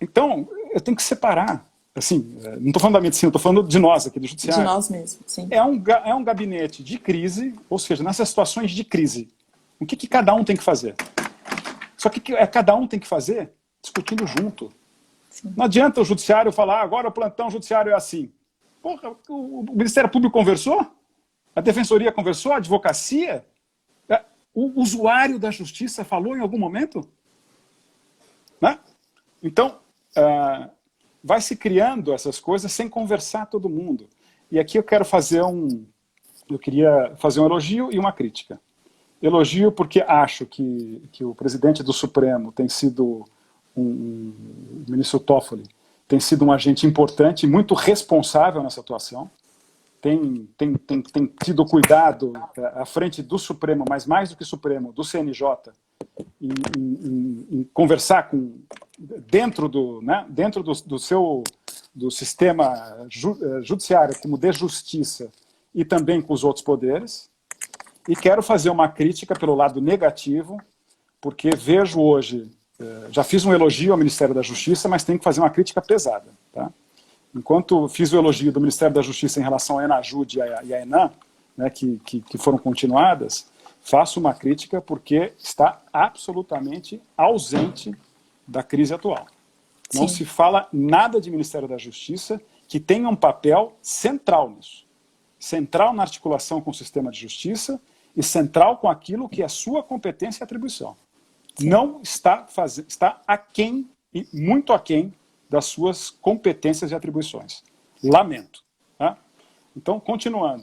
Então, eu tenho que separar. Assim, não estou falando da medicina, estou falando de nós aqui, do judiciário. De nós mesmos, sim. É um gabinete de crise, ou seja, nessas situações de crise, o que cada um tem que fazer? Só que cada um tem que fazer discutindo junto. Sim. Não adianta o judiciário falar, agora o plantão judiciário é assim. Porra, o Ministério Público conversou? A Defensoria conversou? A Advocacia? O usuário da justiça falou em algum momento? Né? Então, vai se criando essas coisas sem conversar todo mundo. E aqui eu quero fazer eu queria fazer um elogio e uma crítica. Elogio porque acho que o presidente do Supremo tem sido, o ministro Toffoli, tem sido um agente importante, muito responsável nessa atuação. Tem tido cuidado à frente do Supremo, mas mais do que Supremo, do CNJ, em conversar dentro do sistema judiciário, como de justiça, e também com os outros poderes. E quero fazer uma crítica pelo lado negativo, porque vejo hoje, já fiz um elogio ao Ministério da Justiça, mas tenho que fazer uma crítica pesada. Tá? Enquanto fiz o elogio do Ministério da Justiça em relação à Enajude e à ENAM, né, que foram continuadas, faço uma crítica porque está absolutamente ausente da crise atual. Não se fala nada de Ministério da Justiça que tenha um papel central nisso. Central na articulação com o sistema de justiça e central com aquilo que é sua competência e atribuição. Sim. Não está aquém, e muito aquém, das suas competências e atribuições. Lamento. Tá? Então, continuando.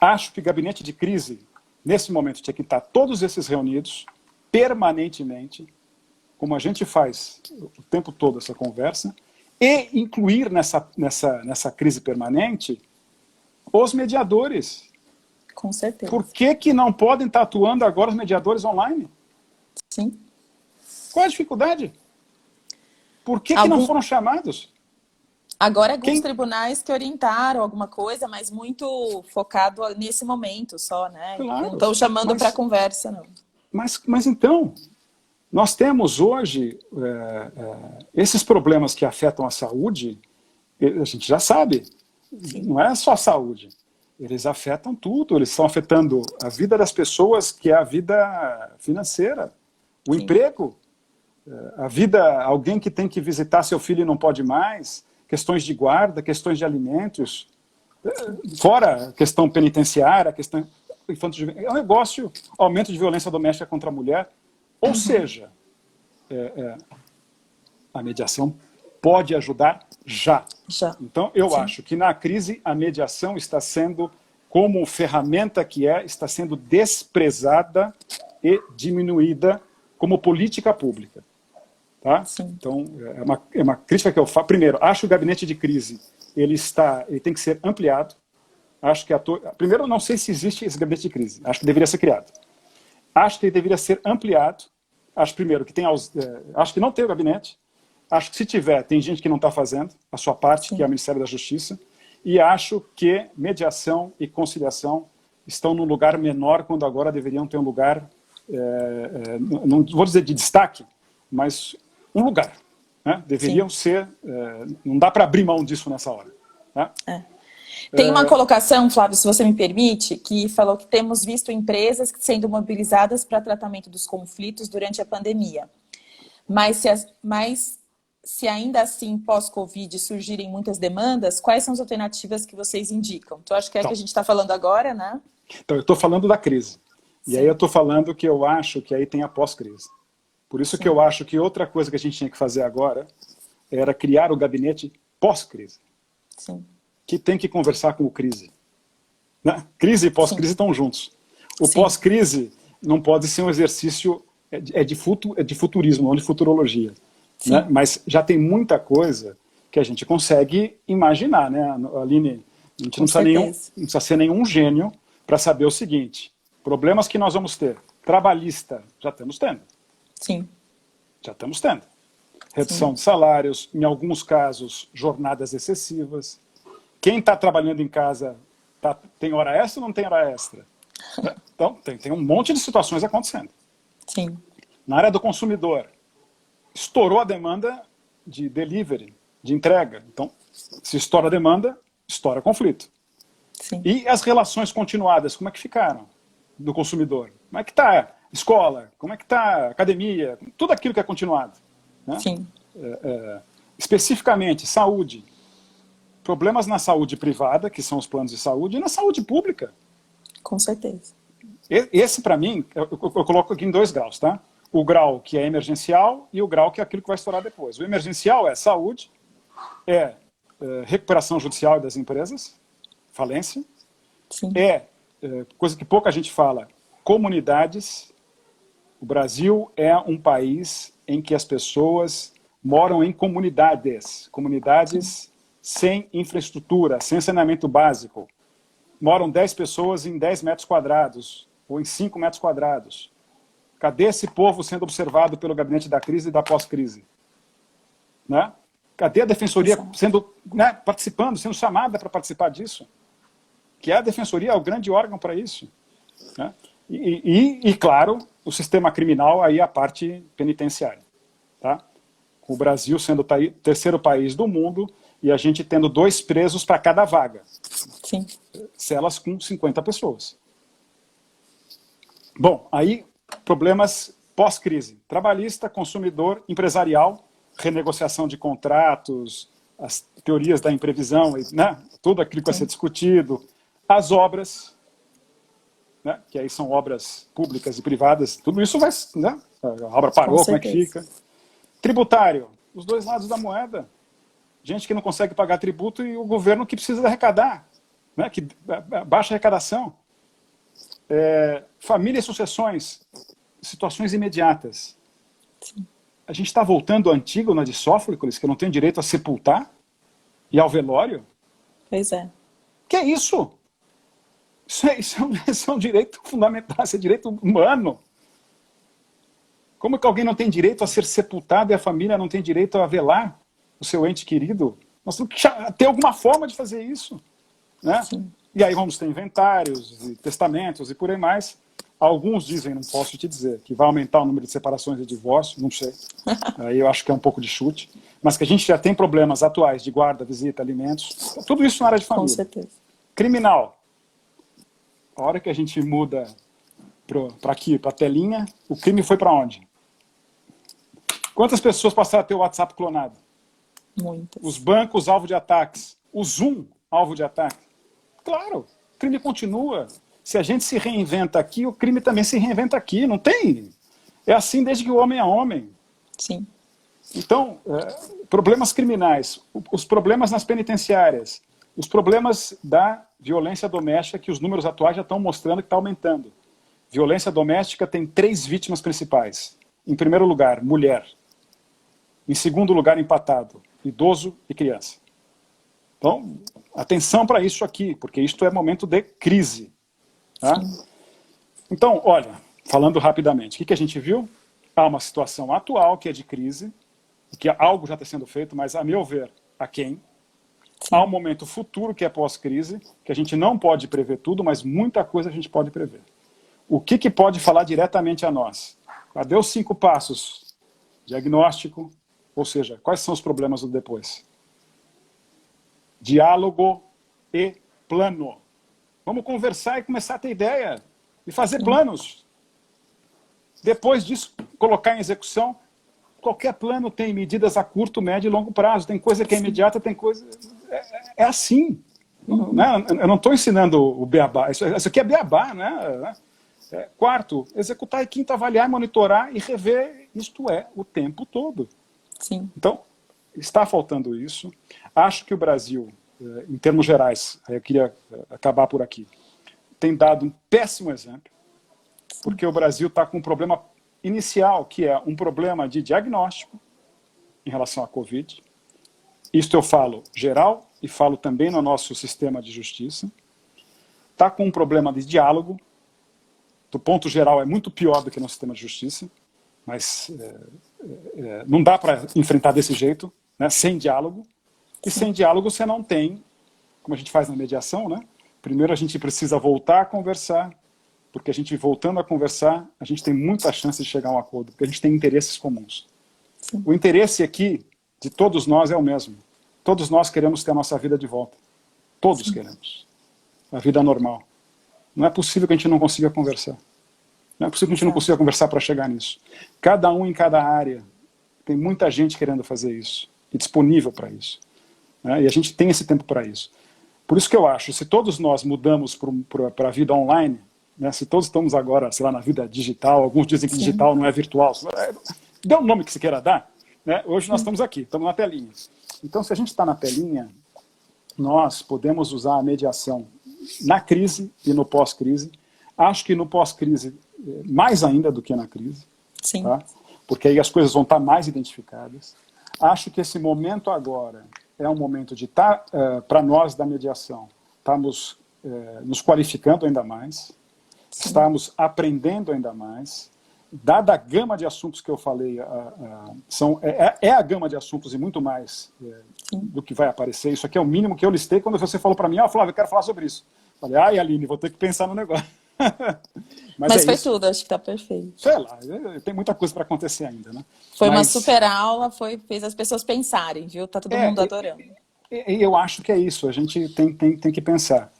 Acho que o gabinete de crise, nesse momento, tinha que estar todos esses reunidos, permanentemente, como a gente faz o tempo todo essa conversa, e incluir nessa crise permanente os mediadores. Com certeza. Por que não podem estar atuando agora os mediadores online? Sim. Qual é a dificuldade? Por que não foram chamados? Agora, alguns tribunais que orientaram alguma coisa, mas muito focado nesse momento só, né? Claro, não estão chamando para conversa, não. Mas então, nós temos hoje esses problemas que afetam a saúde, a gente já sabe, Sim. Não é só a saúde. Eles afetam tudo, eles estão afetando a vida das pessoas, que é a vida financeira, o Sim. emprego, a vida, alguém que tem que visitar seu filho e não pode mais, questões de guarda, questões de alimentos, fora a questão penitenciária, a questão infantil, é um negócio, aumento de violência doméstica contra a mulher, ou seja, a mediação pode ajudar já. Então, eu Sim. acho que na crise a mediação está sendo, como ferramenta que está sendo desprezada e diminuída como política pública. Tá? Então, é uma crítica que eu faço. Primeiro, acho que o gabinete de crise ele tem que ser ampliado. Acho que primeiro, não sei se existe esse gabinete de crise. Acho que deveria ser criado. Acho que ele deveria ser ampliado. Acho, primeiro, que acho que não tem o gabinete. Acho que se tiver, tem gente que não está fazendo a sua parte, Sim. que é o Ministério da Justiça. E acho que mediação e conciliação estão num lugar menor, quando agora deveriam ter um lugar, não vou dizer de destaque, mas um lugar. Né? Deveriam Sim. ser... não dá para abrir mão disso nessa hora. Tá? Tem uma colocação, Flávio, se você me permite, que falou que temos visto empresas sendo mobilizadas para tratamento dos conflitos durante a pandemia. Mas se ainda assim, pós-Covid, surgirem muitas demandas, quais são as alternativas que vocês indicam? Então, acho que é a que a Então, gente está falando agora, né? eu estou falando da crise. E aí eu Sim, estou falando que eu acho que aí tem a pós-crise. Por isso que eu sim, acho que outra coisa que a gente tinha que fazer agora era criar o gabinete pós-crise, sim, que tem que conversar com o crise. Né? Crise e sim, pós-crise estão juntos. O sim, pós-crise não pode ser um exercício de futurismo, não de futurologia. Né? sim, Mas já tem muita coisa que a gente consegue imaginar. Né? Aline, a gente com certeza. não precisa ser nenhum gênio para saber o seguinte: problemas que nós vamos ter. Trabalhista, já estamos tendo. Sim, Já estamos tendo. Redução sim, de salários, em alguns casos, jornadas excessivas. Quem está trabalhando em casa tem hora extra ou não tem hora extra? Então, tem um monte de situações acontecendo. sim, Na área do consumidor, estourou a demanda de delivery, de entrega. Então, se estoura a demanda, estoura conflito. sim, E as relações continuadas, como é que ficaram do consumidor? Como é que está escola? Como é que está academia? Tudo aquilo que é continuado. Né? sim, Especificamente, saúde. Problemas na saúde privada, que são os planos de saúde, e na saúde pública. com certeza. Esse, para mim, eu coloco aqui em 2 graus, tá? O grau que é emergencial e o grau que é aquilo que vai estourar depois. O emergencial é saúde, recuperação judicial das empresas, falência, Sim, coisa que pouca gente fala, comunidades. O Brasil é um país em que as pessoas moram em comunidades, sim, comunidades sem infraestrutura, sem saneamento básico. Moram 10 pessoas em 10 metros quadrados, ou em 5 metros quadrados. Cadê esse povo sendo observado pelo gabinete da crise e da pós-crise? Né? Cadê a defensoria exato. sendo, né, participando, sendo chamada para participar disso? Que a defensoria é o grande órgão para isso. Né? E, claro, o sistema criminal, aí a parte penitenciária. Tá? O Brasil sendo o terceiro país do mundo e a gente tendo 2 presos para cada vaga. Sim, Celas com 50 pessoas. Bom, aí problemas pós-crise. Trabalhista, consumidor, empresarial, renegociação de contratos, as teorias da imprevisão, né? Tudo aquilo que vai ser sim, discutido. As obras, né? Que aí são obras públicas e privadas, tudo isso vai... Né? A obra com parou, como é que certeza. fica? Tributário, os 2 lados da moeda. Gente que não consegue pagar tributo e o governo que precisa arrecadar, né? Que baixa arrecadação. Família e sucessões, situações imediatas. Sim, A gente está voltando ao Antígona de Sófocles, que não tem direito a sepultar, e ao velório? pois é. Que é isso? Isso é um direito fundamental, isso é direito humano. Como que alguém não tem direito a ser sepultado e a família não tem direito a velar o seu ente querido? Nós temos que ter alguma forma de fazer isso. Né? Sim, E aí vamos ter inventários, e testamentos e por aí mais. Alguns dizem, não posso te dizer, que vai aumentar o número de separações e divórcios, não sei. Aí eu acho que é um pouco de chute. Mas que a gente já tem problemas atuais de guarda, visita, alimentos. Tudo isso na área de com família. certeza. Criminal. A hora que a gente muda para aqui, para a telinha, o crime foi para onde? Quantas pessoas passaram a ter o WhatsApp clonado? Os Muitas. bancos alvo de ataques. O Zoom alvo de ataque. Claro, o crime continua. Se a gente se reinventa aqui, o crime também se reinventa aqui. Não tem. É assim desde que o homem é homem. Sim, Então, problemas criminais, os problemas nas penitenciárias, os problemas da violência doméstica, que os números atuais já estão mostrando que está aumentando. Violência doméstica tem 3 vítimas principais. Em primeiro lugar, mulher. Em segundo lugar, empatado, idoso e criança. Então, atenção para isso aqui, porque isto é momento de crise. Tá? sim, Então, olha, falando rapidamente, o que a gente viu? Há uma situação atual que é de crise, que algo já está sendo feito, mas, a meu ver, aquém. Há um sim, momento futuro que é pós-crise, que a gente não pode prever tudo, mas muita coisa a gente pode prever. O que pode falar diretamente a nós? Cadê os 5 passos? Diagnóstico, ou seja, quais são os problemas do depois? Diálogo e plano. Vamos conversar e começar a ter ideia e fazer sim, planos. Depois disso, colocar em execução. qualquer plano tem medidas a curto, médio e longo prazo. Tem coisa que é imediata, tem coisa... É assim. Né? Eu não estou ensinando o beabá. Isso aqui é beabá, né? Quarto, executar e quinto, avaliar, monitorar e rever. Isto é o tempo todo. Sim. Então, está faltando isso. Acho que o Brasil, em termos gerais, eu queria acabar por aqui, tem dado um péssimo exemplo, porque o Brasil está com um problema inicial, que é um problema de diagnóstico em relação à Covid. Isto eu falo geral e falo também no nosso sistema de justiça. Está com um problema de diálogo. Do ponto geral, é muito pior do que no sistema de justiça, mas não dá para enfrentar desse jeito, né, sem diálogo. E sem diálogo você não tem, como a gente faz na mediação, né? Primeiro a gente precisa voltar a conversar, porque a gente voltando a conversar, a gente tem muita chance de chegar a um acordo, porque a gente tem interesses comuns. Sim. O interesse aqui de todos nós é o mesmo. Todos nós queremos ter a nossa vida de volta. Todos queremos. A vida normal. Não é possível que a gente não consiga conversar. Não é possível que a gente não consiga conversar para chegar nisso. Cada um em cada área. Tem muita gente querendo fazer isso. E disponível para isso. Né? E a gente tem esse tempo para isso. Por isso que eu acho, se todos nós mudamos para a vida online, né, se todos estamos agora, sei lá, na vida digital, alguns dizem que digital não é virtual, dê o nome que se queira dar, né? Hoje nós estamos aqui, estamos na telinha. Então, se a gente está na telinha, nós podemos usar a mediação na crise e no pós-crise. Acho que no pós-crise, mais ainda do que na crise. Sim. Tá? Porque aí as coisas vão estar mais identificadas. Acho que esse momento agora é um momento de estar, para nós da mediação, estamos nos qualificando ainda mais, estamos aprendendo ainda mais. Dada a gama de assuntos que eu falei, é a gama de assuntos e muito mais do que vai aparecer. Isso aqui é o mínimo que eu listei quando você falou para mim, Flávio, eu quero falar sobre isso. Falei, ai, Aline, vou ter que pensar no negócio. Mas foi isso. Tudo, acho que está perfeito. Sei lá, tem muita coisa para acontecer ainda, né? Foi uma super aula, fez as pessoas pensarem, viu? Tá todo mundo adorando. Eu acho que é isso, a gente tem que pensar.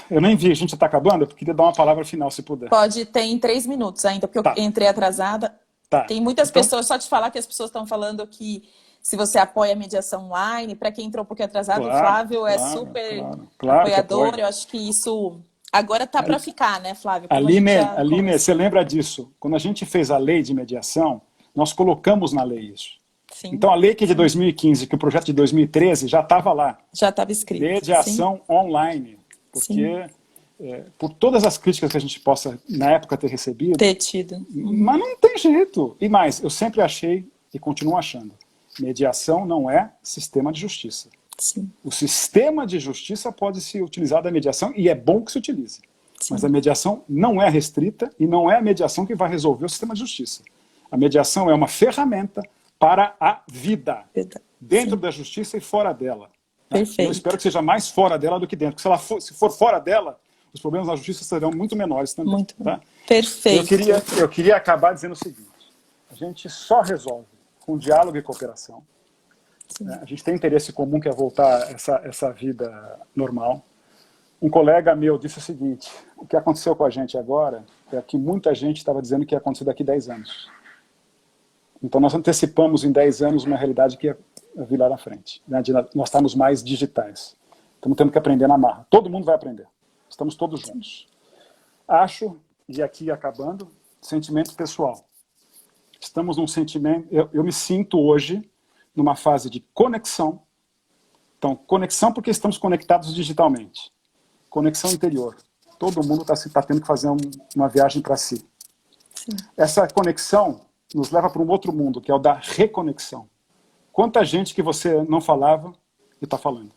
Eu nem vi, a gente está acabando, eu queria dar uma palavra final, se puder. Pode, tem 3 minutos ainda, porque eu entrei atrasada. Tá. Tem muitas pessoas, só te falar que as pessoas estão falando que se você apoia a mediação online, para quem entrou um pouquinho atrasado, claro, o Flávio é super apoiador, eu acho que isso agora tá para ficar, né, Flávio? Aline, você lembra disso? Quando a gente fez a lei de mediação, nós colocamos na lei isso. Sim. Então a lei que é de 2015, que o projeto de 2013 já estava lá. Já estava escrito. Mediação online. Porque, por todas as críticas que a gente possa, na época, ter recebido... Ter tido. Mas não tem jeito. E mais, eu sempre achei, e continuo achando, mediação não é sistema de justiça. Sim. O sistema de justiça pode se utilizar da mediação, e é bom que se utilize. Sim. Mas a mediação não é restrita, e não é a mediação que vai resolver o sistema de justiça. A mediação é uma ferramenta para a vida. Dentro da justiça e fora dela. Perfeito. Eu espero que seja mais fora dela do que dentro. Porque se for fora dela, os problemas na justiça serão muito menores também. Muito tá? Perfeito. Eu queria acabar dizendo o seguinte. A gente só resolve com diálogo e cooperação. Né? A gente tem interesse comum, que é voltar essa vida normal. Um colega meu disse o seguinte, o que aconteceu com a gente agora é que muita gente estava dizendo que ia acontecer daqui 10 anos. Então nós antecipamos em 10 anos uma realidade que ia vir lá na frente, né? Nós estamos mais digitais. Estamos tendo que aprender na marra. Todo mundo vai aprender. Estamos todos juntos. Acho, e aqui acabando, sentimento pessoal. Estamos num sentimento... Eu me sinto hoje numa fase de conexão. Então, conexão porque estamos conectados digitalmente. Conexão interior. Todo mundo está tendo que fazer uma viagem para si. Sim. Essa conexão nos leva para um outro mundo, que é o da reconexão. Quanta gente que você não falava e está falando.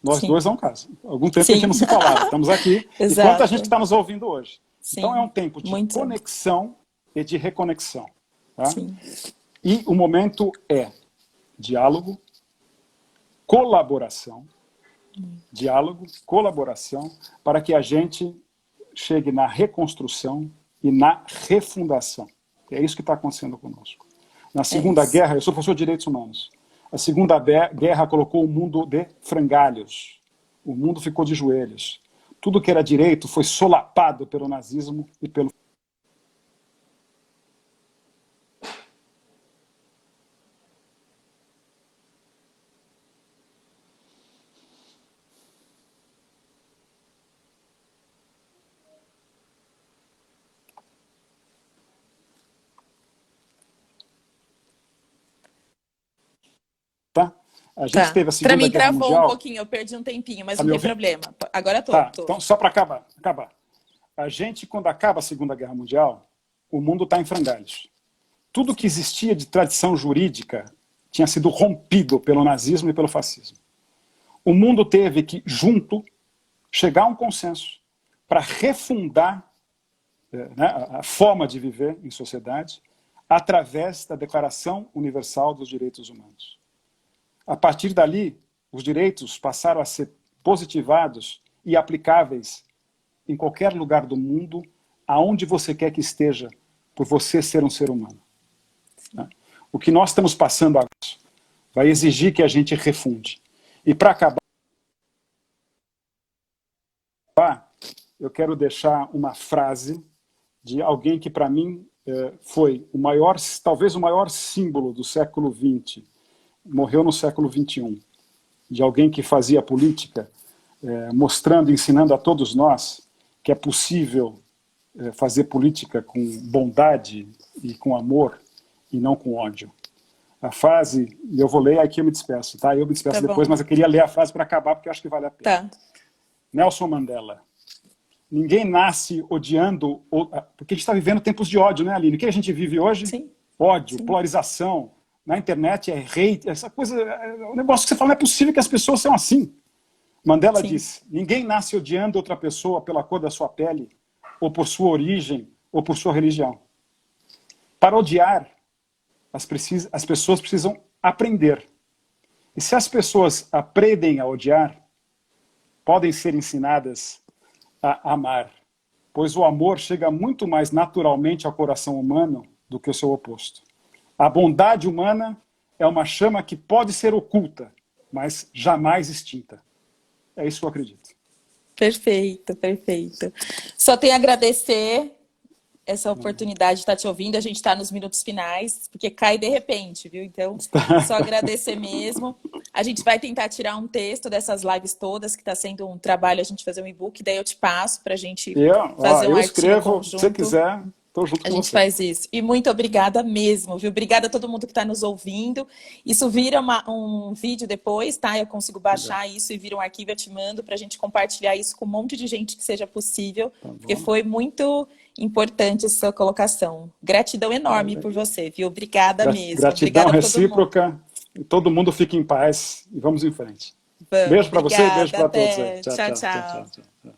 Nós dois é um caso. Algum tempo que a gente não se falava. Estamos aqui. E quanta gente está nos ouvindo hoje. Sim. Então é um tempo de conexão e de reconexão. Tá? Sim. E o momento é diálogo, colaboração. Diálogo, colaboração, para que a gente chegue na reconstrução e na refundação. É isso que está acontecendo conosco. Na Segunda Guerra, eu sou professor de Direitos Humanos, a Segunda Guerra colocou o mundo de frangalhos. O mundo ficou de joelhos. Tudo que era direito foi solapado pelo nazismo e pelo... A gente Tá. teve a Para Segunda mim Guerra travou um Mundial... pouquinho, eu perdi um tempinho, mas Tá não me tem ouvindo? problema. Agora tô, Tá, tô. então só para acabar. A gente, quando acaba a Segunda Guerra Mundial, o mundo está em frangalhos. Tudo que existia de tradição jurídica tinha sido rompido pelo nazismo e pelo fascismo. O mundo teve que, junto, chegar a um consenso para refundar, né, a forma de viver em sociedade através da Declaração Universal dos Direitos Humanos. A partir dali, os direitos passaram a ser positivados e aplicáveis em qualquer lugar do mundo, aonde você quer que esteja, por você ser um ser humano. Né? O que nós estamos passando agora vai exigir que a gente refunde. E para acabar, eu quero deixar uma frase de alguém que, para mim, foi o maior, talvez o maior símbolo do século XX, morreu no século XXI, de alguém que fazia política, mostrando, ensinando a todos nós que é possível fazer política com bondade e com amor e não com ódio. A frase, e eu vou ler, aqui eu me despeço, tá? Eu me despeço depois, mas eu queria ler a frase para acabar, porque eu acho que vale a pena. Tá. Nelson Mandela. Ninguém nasce odiando, porque a gente está vivendo tempos de ódio, né, Aline? O que a gente vive hoje? Sim. Ódio, Sim. polarização. Na internet é hate, essa coisa, um negócio que você fala, não é possível que as pessoas sejam assim. Mandela disse, ninguém nasce odiando outra pessoa pela cor da sua pele, ou por sua origem, ou por sua religião. Para odiar, as pessoas precisam aprender. E se as pessoas aprendem a odiar, podem ser ensinadas a amar, pois o amor chega muito mais naturalmente ao coração humano do que o seu oposto. A bondade humana é uma chama que pode ser oculta, mas jamais extinta. É isso que eu acredito. Perfeito, perfeito. Só tenho a agradecer essa oportunidade de estar te ouvindo. A gente está nos minutos finais, porque cai de repente, viu? Então, só agradecer mesmo. A gente vai tentar tirar um texto dessas lives todas, que está sendo um trabalho, a gente fazer um e-book, daí eu te passo para a gente fazer um eu artigo escrevo, conjunto. se você quiser, estou junto com você. A gente faz isso. E muito obrigada mesmo, viu? Obrigada a todo mundo que está nos ouvindo. Isso vira um vídeo depois, tá? Eu consigo baixar isso e vira um arquivo, eu te mando para a gente compartilhar isso com um monte de gente que seja possível, porque foi muito importante essa sua colocação. Gratidão enorme por você, viu? Obrigada mesmo. Gratidão obrigada recíproca. E todo mundo fique em paz e vamos em frente. Vamos, Beijo para você e beijo para todos. Tchau, tchau.